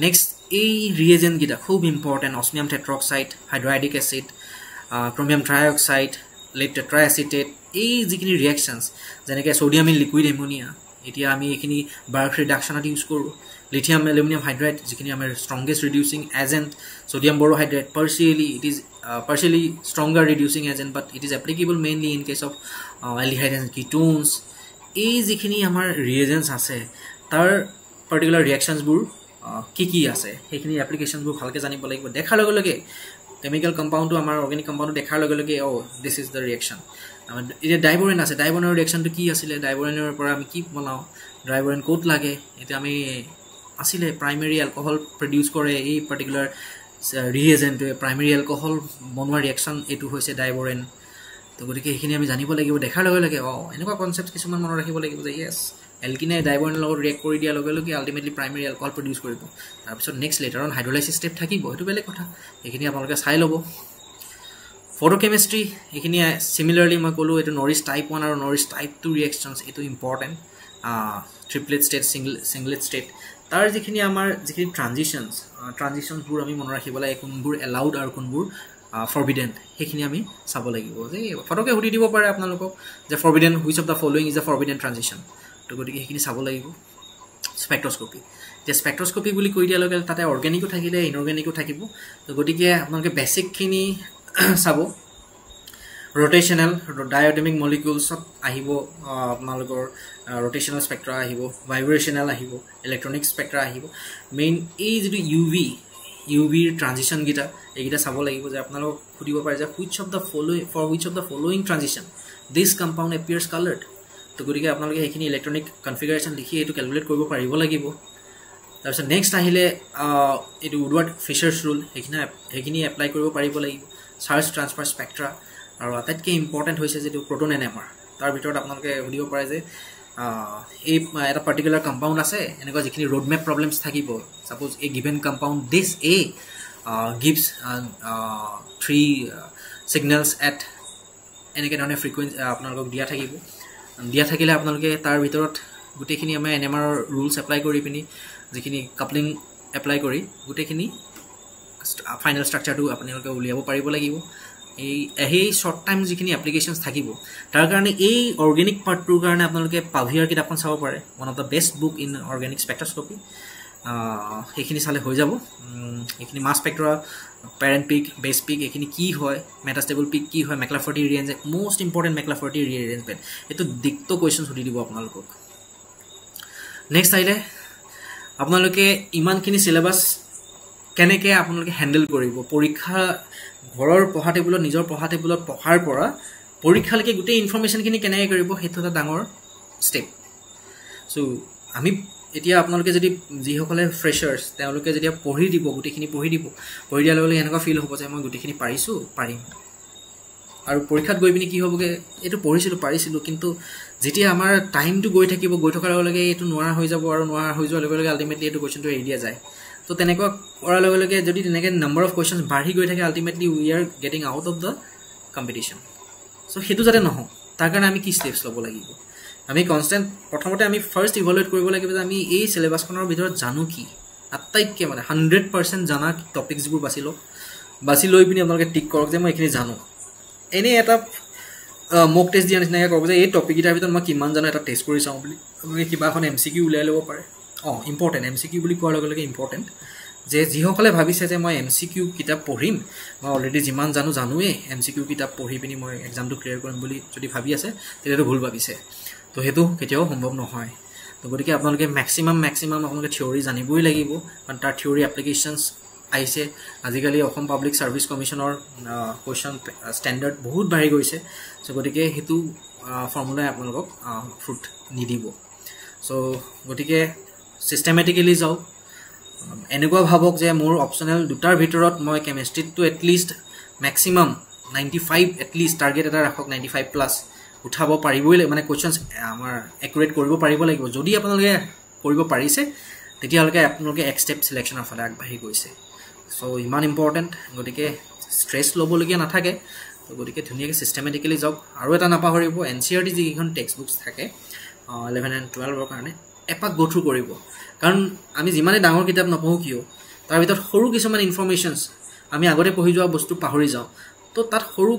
[SPEAKER 1] নেক্সট এই ৰিয়েজেণ্টকেইটা খুব important অছমিয়াম টেট্ৰক্সাইড হাইড্ৰাইডিক acid chromium trioxide lead টেট্ৰাএচিটেট এই যিখিনি ৰিয়েকশ্যনছ যেনেকৈ ছ'ডিয়াম ইন লিকুইড এমোনিয়া এতিয়া আমি এইখিনি বাৰ্ক ৰিডাকশ্যনত ইউজ কৰোঁ লিথিয়াম এলুমিনিয়াম হাইড্ৰাইড যিখিনি আমাৰ strongest reducing agent sodium borohydrate partially stronger reducing agent but it is applicable mainly in case of aldehydes and ketones এই যিখিনি আমাৰ ৰিয়েজেন্টছ আছে তাৰ পাৰ্টিকুলাৰ ৰিয়েকশ্যনছবোৰ কি আছে সেইখিনি এপ্লিকেশ্যনছবোৰ ভালকৈ জানিব লাগিব দেখাৰ লগে লগে কেমিকেল কম্পাউণ্ডটো আমাৰ অৰ্গেনিক কম্পাউণ্ডটো দেখাৰ লগে লগে দিছ ইজ দ্য ৰিয়েকশ্যন এতিয়া ডাইবৰেন আছে ডাইবৰেনৰ ৰিয়েকশ্যনটো কি আছিলে ডাইবৰেনৰ পৰা আমি কি বনাওঁ ডাইবৰেন ক'ত লাগে এতিয়া আমি আছিলে প্ৰাইমেৰী এলকহল প্ৰডিউচ কৰে এই পাৰ্টিকুলাৰ ৰিয়েজেণ্টটোৱে প্ৰাইমেৰী এলকহল বনোৱা ৰিয়েকশ্যন এইটো হৈছে ডাইবৰেন তো গতিকে এইখিনি আমি জানিব লাগিব দেখাৰ লগে লগে এনেকুৱা কনচেপ্ট কিছুমান মনত ৰাখিব লাগিব যে য়েছ এলকিনে ডাইবৰেনৰ লগত ৰিয়েক্ট কৰি দিয়াৰ লগে লগে আল্টিমেটলি প্ৰাইমেৰী এলকহল প্ৰডিউচ কৰিব তাৰপিছত next letter on hydrolysis step থাকিব সেইটো বেলেগ কথা এইখিনি আপোনালোকে চাই ল'ব ফটোকেমিষ্ট্ৰি এইখিনি চিমিলাৰলি মই ক'লোঁ এইটো নৰিছ টাইপ 1 আৰু নৰিছ টাইপ 2 ৰিয়েকশ্যনছ এইটো ইম্পৰ্টেণ্ট ট্ৰিপলেট ষ্টেট ছিংগলেট ষ্টেট তাৰ যিখিনি আমাৰ যিখিনি ট্ৰানজিশ্যনছবোৰ আমি মনত ৰাখিব লাগে কোনবোৰ এলাউড আৰু কোনবোৰ ফৰবিডেন সেইখিনি আমি চাব লাগিব যে ফটকে সুধি দিব পাৰে আপোনালোকক যে Forbidden which of the following is the Forbidden transition তো গতিকে সেইখিনি চাব লাগিব স্পেক্ট্ৰস্কপি এতিয়া স্পেক্ট্ৰস্কপি বুলি কৈ দিয়াৰ লগে তাতে অৰ্গেনিকো থাকিলে ইনঅৰ্গেনিকো থাকিব তো গতিকে আপোনালোকে বেছিকখিনি চাব ৰোটেশ্যনেল ডায়টমিক মলিকিউলছত আহিব আপোনালোকৰ ৰোটেশ্যনেল স্পেক্ট্ৰা আহিব ভাইব্ৰেশ্যনেল আহিব ইলেক্ট্ৰনিক স্পেক্ট্ৰা আহিব মেইন এই যিটো ইউভিৰ ট্ৰানজিশ্যনকেইটা এইকেইটা চাব লাগিব যে আপোনালোকক সুধিব পাৰে যে which of the following transition this compound appears coloured তো গতিকে আপোনালোকে সেইখিনি ইলেক্ট্ৰনিক কনফিগাৰেশ্যন লিখি এইটো কেলকুলেট কৰিব পাৰিব লাগিব তাৰপিছত নেক্সট আহিলে এইটো উডৱাৰ্ড ফিচাৰ্ছ ৰুল সেইখিনি এপ্লাই কৰিব পাৰিব লাগিব চাৰ্জ ট্ৰান্সফাৰ স্পেক্ট্ৰা আৰু আটাইতকৈ ইম্পৰ্টেণ্ট হৈছে যিটো প্ৰ'টন এনএমআৰ তাৰ ভিতৰত আপোনালোকে সুধিব পাৰে যে এই এটা পাৰ্টিকুলাৰ কম্পাউণ্ড আছে এনেকুৱা যিখিনি ৰোড মেপ প্ৰব্লেমছ থাকিব ছাপ'জ এই গিভেন কম্পাউণ্ড দিছ এ গিভছ 3 ছিগনেলছ এট এনেকৈ ধৰণে ফ্ৰিকুৱেঞ্চি আপোনালোকক দিয়া থাকিলে আপোনালোকে তাৰ ভিতৰত গোটেইখিনি আমাৰ এনএমআৰ ৰুলছ এপ্লাই কৰি পিনি যিখিনি কাপলিং এপ্লাই কৰি গোটেইখিনি ফাইনেল ষ্ট্ৰাকচাৰটো আপোনালোকে উলিয়াব পাৰিব লাগিব এই শ্বৰ্ট টাইম যিখিনি এপ্লিকেশ্যনছ থাকিব তাৰ কাৰণে এই অৰ্গেনিক পাৰ্টটোৰ কাৰণে আপোনালোকে পাভিয়াৰ কিতাপখন চাব পাৰে one of the best book in organic spectroscopy সেইখিনি চালে হৈ যাব এইখিনি মাছ স্পেক্ট্ৰা পেৰেণ্ট পিক বেছ পিক এইখিনি কি হয় মেটাষ্টেবল পিক কি হয় মেকলাফাৰ্টি ৰিএৰেঞ্জমেণ্ট মষ্ট ইম্পৰ্টেণ্ট মেকলাফাৰ্টি ৰিএৰেঞ্জমেণ্ট এইটো দিগটো কুৱেশ্যন সুধি দিব আপোনালোকক নেক্সট আহিলে আপোনালোকে ইমানখিনি চিলেবাছ কেনেকৈ আপোনালোকে হেণ্ডেল কৰিব পৰীক্ষা ঘৰৰ পঢ়া টেবুলত নিজৰ পঢ়া টেবুলত পঢ়াৰ পৰা পৰীক্ষালৈকে গোটেই ইনফৰ্মেশ্যনখিনি কেনেকৈ কৰিব সেইটো এটা ডাঙৰ ষ্টেপ চ' আমি এতিয়া আপোনালোকে যদি যিসকলে ফ্ৰেছাৰ্ছ তেওঁলোকে যেতিয়া গোটেইখিনি পঢ়ি দিয়াৰ লগে লগে এনেকুৱা ফিল হ'ব যে মই গোটেইখিনি পাৰিম আৰু পৰীক্ষাত গৈ পিনি কি হ'বগৈ এইটো পাৰিছিলোঁ কিন্তু যেতিয়া আমাৰ টাইমটো গৈ থকাৰ লগে লগে এইটো নোৱাৰা হৈ যাব আৰু নোৱাৰা হৈ যোৱাৰ লগে লগে আল্টিমেটলি এইটো কুৱেশ্যনটো এৰি দিয়া যায় তো তেনেকুৱা কৰাৰ লগে লগে যদি তেনেকৈ নাম্বাৰ অফ কুৱেশ্যনছ বাঢ়ি গৈ থাকে ultimately we are getting out of the competition so' সেইটো যাতে নহওক তাৰ কাৰণে আমি কি ষ্টেপছ ল'ব লাগিব আমি কনষ্টেণ্ট প্ৰথমতে আমি ফাৰ্ষ্ট ইভালুৱেট কৰিব লাগিব যে আমি এই চিলেবাছখনৰ ভিতৰত জানো কি আটাইতকৈ মানে 100% জানা টপিকছবোৰ বাছি লৈ পিনি আপোনালোকে টিক কৰক যে মই এইখিনি জানো এনেই এটা মক টেষ্ট দিয়া নিচিনাকৈ কৰক যে এই টপিককেইটাৰ ভিতৰত মই কিমান জানো এটা টেষ্ট কৰি চাওঁ বুলি আপোনালোকে কিবা এখন MCQ উলিয়াই ল'ব পাৰে ইম্পৰ্টেণ্ট MCQ বুলি কোৱাৰ লগে লগে ইম্পৰ্টেণ্ট যে যিসকলে ভাবিছে যে মই MCQ কিতাপ পঢ়িম, মই অলৰেডি যিমান জানোৱেই MCQ কিতাপ পঢ়ি পিনি মই এক্সামটো ক্লিয়াৰ কৰিম বুলি যদি ভাবি আছে তেতিয়াতো ভুল ভাবিছে। তো সেইটো কেতিয়াও সম্ভৱ নহয়। তো গতিকে আপোনালোকে মেক্সিমাম আপোনালোকে থিয়ৰি জানিবই লাগিব, কাৰণ তাৰ থিয়ৰি এপ্লিকেশ্যনছ আহিছে। আজিকালি অসম পাব্লিক ছাৰ্ভিচ কমিশ্যনৰ কুৱেশ্যন ষ্টেণ্ডাৰ্ড বহুত বাঢ়ি গৈছে। চ' গতিকে সেইটো ফৰ্মুলাই আপোনালোকক ফ্ৰুট নিদিব। চ' গতিকে ছিষ্টেমেটিকেলি যাওক। এনেকুৱা ভাবক যে মোৰ অপশ্যনেল দুটাৰ ভিতৰত মই কেমেষ্ট্ৰিটো এটলিষ্ট মেক্সিমাম 95 এটলিষ্ট টাৰ্গেট এটা ৰাখক, 95+ উঠাব পাৰিবই লাগিব, মানে কুৱেশ্যনছ আমাৰ একুৰেট কৰিব পাৰিব লাগিব। যদি আপোনালোকে কৰিব পাৰিছে তেতিয়াহ'লে আপোনালোকে এক ষ্টেপ ছিলেকশ্যনৰ ফালে আগবাঢ়ি গৈছে। চ' ইমান ইম্পৰ্টেণ্ট, গতিকে ষ্ট্ৰেছ ল'বলগীয়া নাথাকে। তো গতিকে ধুনীয়াকৈ ছিষ্টেমেটিকেলি যাওক। আৰু এটা নাপাহৰিব, NCERT যিকেইখন টেক্সট বুকছ থাকে 11 and 12ৰ কাৰণে এপাক গো থ্ৰু কৰিব। কাৰণ আমি যিমানে ডাঙৰ কিতাপ নপঢ়োঁ কিয়, তাৰ ভিতৰত সৰু কিছুমান ইনফৰ্মেশ্যনছ আমি আগতে পঢ়ি যোৱা বস্তু পাহৰি যাওঁ। তো তাত সৰু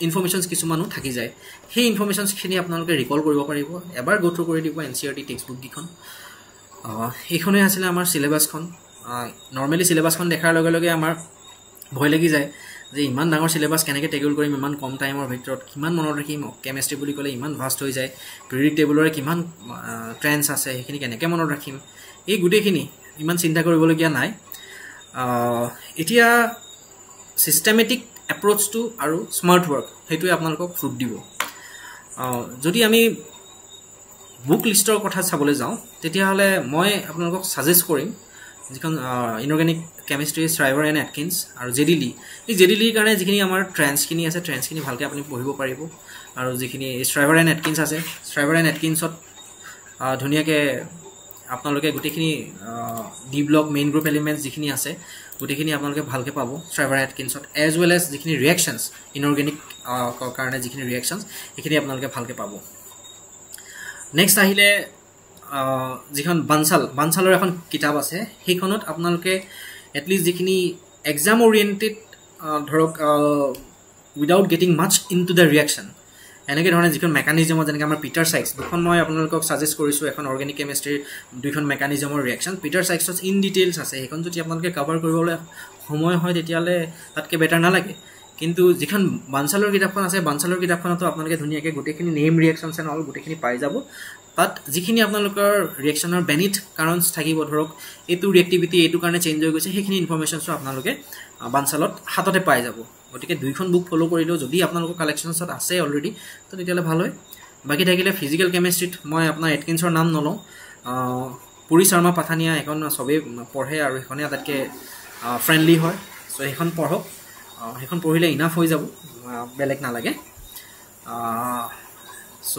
[SPEAKER 1] ইনফৰ্মেশ্যনছ কিছুমানো থাকি যায়। সেই ইনফৰ্মেশ্যনছখিনি আপোনালোকে ৰিকল কৰিব পাৰিব। এবাৰ গো থ্ৰু কৰি দিব NCERT টেক্সট বুককেইখন। এইখনেই আছিলে আমাৰ চিলেবাছখন। নৰ্মেলি চিলেবাছখন দেখাৰ লগে লগে আমাৰ ভয় লাগি যায় যে ইমান ডাঙৰ চিলেবাছ কেনেকৈ টেকল কৰিম ইমান কম টাইমৰ ভিতৰত, কিমান মনত ৰাখিম। কেমেষ্ট্ৰি বুলি ক'লে ইমান ভাষ্ট হৈ যায়, পিৰিয়ডিক টেবুলৰে কিমান ট্ৰেন্স আছে, সেইখিনি কেনেকৈ মনত ৰাখিম। এই গোটেইখিনি ইমান চিন্তা কৰিবলগীয়া নাই। এতিয়া ছিষ্টেমেটিক এপ্ৰ'চটো আৰু স্মাৰ্ট ৱৰ্ক সেইটোৱে আপোনালোকক ফ্ৰুট দিব। যদি আমি বুক লিষ্টৰ কথা চাবলৈ যাওঁ তেতিয়াহ'লে মই আপোনালোকক ছাজেষ্ট কৰিম যিখন ইনঅৰ্গেনিক কেমেষ্ট্ৰি শ্ৰাইভাৰ এণ্ড এটকিন্স আৰু JDL। এই JDLৰ কাৰণে যিখিনি আমাৰ ট্ৰেন্সখিনি আছে, ট্ৰেন্সখিনি ভালকৈ আপুনি পঢ়িব পাৰিব। আৰু যিখিনি শ্ৰাইভাৰ এণ্ড এটকিন্স আছে, শ্ৰাইভাৰ এণ্ড এটকিন্সত ধুনীয়াকৈ আপোনালোকে গোটেইখিনি D block main group elements যিখিনি আছে গোটেইখিনি আপোনালোকে ভালকৈ পাব শ্ৰাইভাৰ এটকিন্সত, এজ ৱেল এজ যিখিনি ৰিয়েকশ্যনছ ইনঅৰ্গেনিক কাৰণে যিখিনি ৰিয়েকশ্যনছ সেইখিনি আপোনালোকে ভালকৈ পাব। নেক্সট আহিলে যিখন বানচালৰ এখন কিতাপ আছে, সেইখনত আপোনালোকে এটলিষ্ট যিখিনি এক্সাম অৰিয়েণ্টেড ধৰক without getting much into the reaction, এনেকৈ ধৰণে যিখন মেকানিজমৰ যেনেকৈ আমাৰ পিটাৰ চাইক্স দুখন মই আপোনালোকক ছাজেষ্ট কৰিছোঁ, এখন অৰ্গেনিক কেমেষ্ট্ৰিৰ দুইখন মেকানিজমৰ ৰিয়েকশ্যন। পিটাৰ চাইক্সত ইন ডিটেইলছ আছে, সেইখন যদি আপোনালোকে কভাৰ কৰিবলৈ সময় হয় তেতিয়াহ'লে তাতকৈ বেটাৰ নালাগে। কিন্তু যিখন বানচালৰ কিতাপখন আছে, বানচালৰ কিতাপখনতো আপোনালোকে ধুনীয়াকৈ গোটেইখিনি নেম ৰিয়েকশ্যনছ এণ্ড অল গোটেইখিনি পাই যাব। তাত যিখিনি আপোনালোকৰ ৰিয়েকশ্যনৰ বেনিথ কাৰণছ থাকিব, ধৰক এইটো ৰিয়েক্টিভিটি এইটো কাৰণে চেঞ্জ হৈ গৈছে, সেইখিনি ইনফৰ্মেশ্যনছো আপোনালোকে বানচালত হাততে পাই যাব। গতিকে দুইখন বুক ফ'ল' কৰিলেও যদি আপোনালোকৰ কালেকশ্যনছত আছে অলৰেডি তো তেতিয়াহ'লে ভাল হয়। বাকী থাকিলে ফিজিকেল কেমেষ্ট্ৰিত মই আপোনাৰ এটকিন্সৰ নাম নলওঁ, পুৰী শৰ্মা পাঠানিয়া এখন চবেই পঢ়ে আৰু সেইখনে আটাইতকৈ ফ্ৰেণ্ডলি হয়। চ' সেইখন পঢ়ক, সেইখন পঢ়িলে ইনাফ হৈ যাব, বেলেগ নালাগে। চ'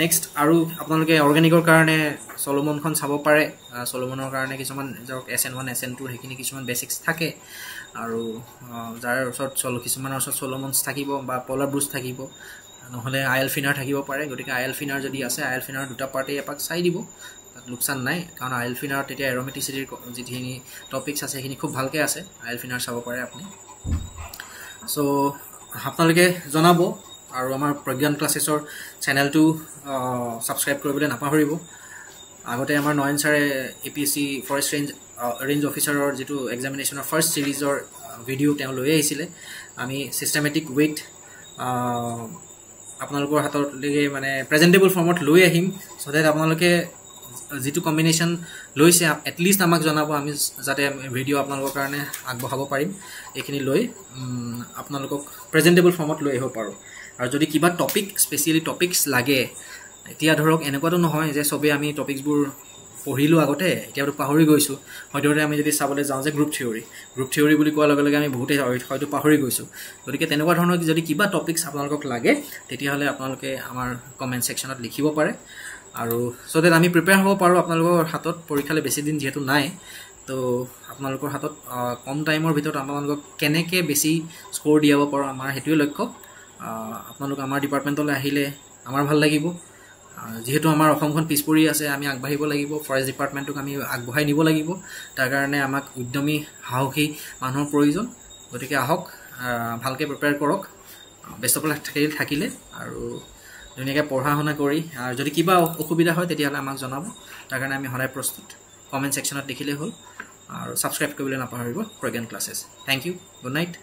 [SPEAKER 1] নেক্সট আৰু আপোনালোকে অৰ্গেনিকৰ কাৰণে চলোমনখন চাব পাৰে। চলোমনৰ কাৰণে কিছুমান ধৰক SN1 SN2 সেইখিনি কিছুমান বেচিক্স থাকে, আৰু যাৰ ওচৰত কিছুমানৰ ওচৰত চলোমনছ থাকিব বা পলাৰ ব্ৰুচ থাকিব, নহ'লে IL ফিনাৰ থাকিব পাৰে। গতিকে IL ফিনাৰ যদি আছে, IL ফিনাৰ দুটা পাৰ্টি এপাক চাই দিব, তাত লোকচান নাই। কাৰণ IL ফিনাৰত তেতিয়া এৰ'মেটিচিটিৰ যিখিনি টপিক্স আছে সেইখিনি খুব ভালকৈ আছে, IL ফিনাৰ চাব পাৰে আপুনি। চ' আপোনালোকে জনাব, আৰু আমাৰ প্ৰজ্ঞান ক্লাছেছৰ চেনেলটো ছাবস্ক্ৰাইব কৰিবলৈ নাপাহৰিব। আগতে আমাৰ নয়ন ছাৰে APSC ফৰেষ্ট ৰেঞ্জ অফিচাৰৰ যিটো এক্সামিনেশ্যনৰ ফাৰ্ষ্ট ছিৰিজৰ ভিডিঅ' তেওঁ লৈ আহিছিলে। আমি ছিষ্টেমেটিক ৱেইট আপোনালোকৰ হাতলৈকে মানে প্ৰেজেণ্টেবল ফৰ্মত লৈ আহিম, চ' ডেট আপোনালোকে যিটো কম্বিনেশ্যন লৈছে এটলিষ্ট আমাক জনাব, আমি যাতে ভিডিঅ' আপোনালোকৰ কাৰণে আগবঢ়াব পাৰিম। এইখিনি লৈ আপোনালোকক প্ৰেজেণ্টেবল ফৰ্মত লৈ আহিব পাৰোঁ। আৰু যদি কিবা টপিক স্পেচিয়েলি টপিক্স লাগে, এতিয়া ধৰক এনেকুৱাতো নহয় যে চবেই আমি টপিক্সবোৰ পঢ়িলোঁ আগতে এতিয়াতো পাহৰি গৈছোঁ। হয়তো আমি যদি চাবলৈ যাওঁ যে গ্ৰুপ থিয়ৰী বুলি কোৱাৰ লগে লগে আমি বহুতেই হয়তো পাহৰি গৈছোঁ। গতিকে তেনেকুৱা ধৰণৰ যদি কিবা টপিক্স আপোনালোকক লাগে তেতিয়াহ'লে আপোনালোকে আমাৰ কমেণ্ট ছেকশ্যনত লিখিব পাৰে, আৰু চ' ডেট আমি প্ৰিপেয়াৰ হ'ব পাৰোঁ। আপোনালোকৰ হাতত পৰীক্ষালৈ বেছি দিন যিহেতু নাই, তো আপোনালোকৰ হাতত কম টাইমৰ ভিতৰত আপোনালোকক কেনেকৈ বেছি স্ক'ৰ দিয়াব পাৰোঁ, আমাৰ সেইটোৱে লক্ষ্য। আপোনালোক আমাৰ ডিপাৰ্টমেণ্টলৈ আহিলে আমাৰ ভাল লাগিব, যিহেতু আমাৰ অসমখন পিছ পৰি আছে, আমি আগবাঢ়িব লাগিব। ফৰেষ্ট ডিপাৰ্টমেণ্টক আমি আগবঢ়াই নিব লাগিব, তাৰ কাৰণে আমাক উদ্যমী সাহসী মানুহৰ প্ৰয়োজন। গতিকে আহক, ভালকৈ প্ৰিপেয়াৰ কৰক, ব্যস্ততা থাকিলে আৰু ধুনীয়াকৈ পঢ়া শুনা কৰি, আৰু যদি কিবা অসুবিধা হয় তেতিয়াহ'লে আমাক জনাব, তাৰ কাৰণে আমি সদায় প্ৰস্তুত। কমেণ্ট ছেকশ্যনত লিখিলেই হ'ল। আৰু ছাবস্ক্ৰাইব কৰিবলৈ নাপাহৰিব Pragyan Classes. Thank you, good night.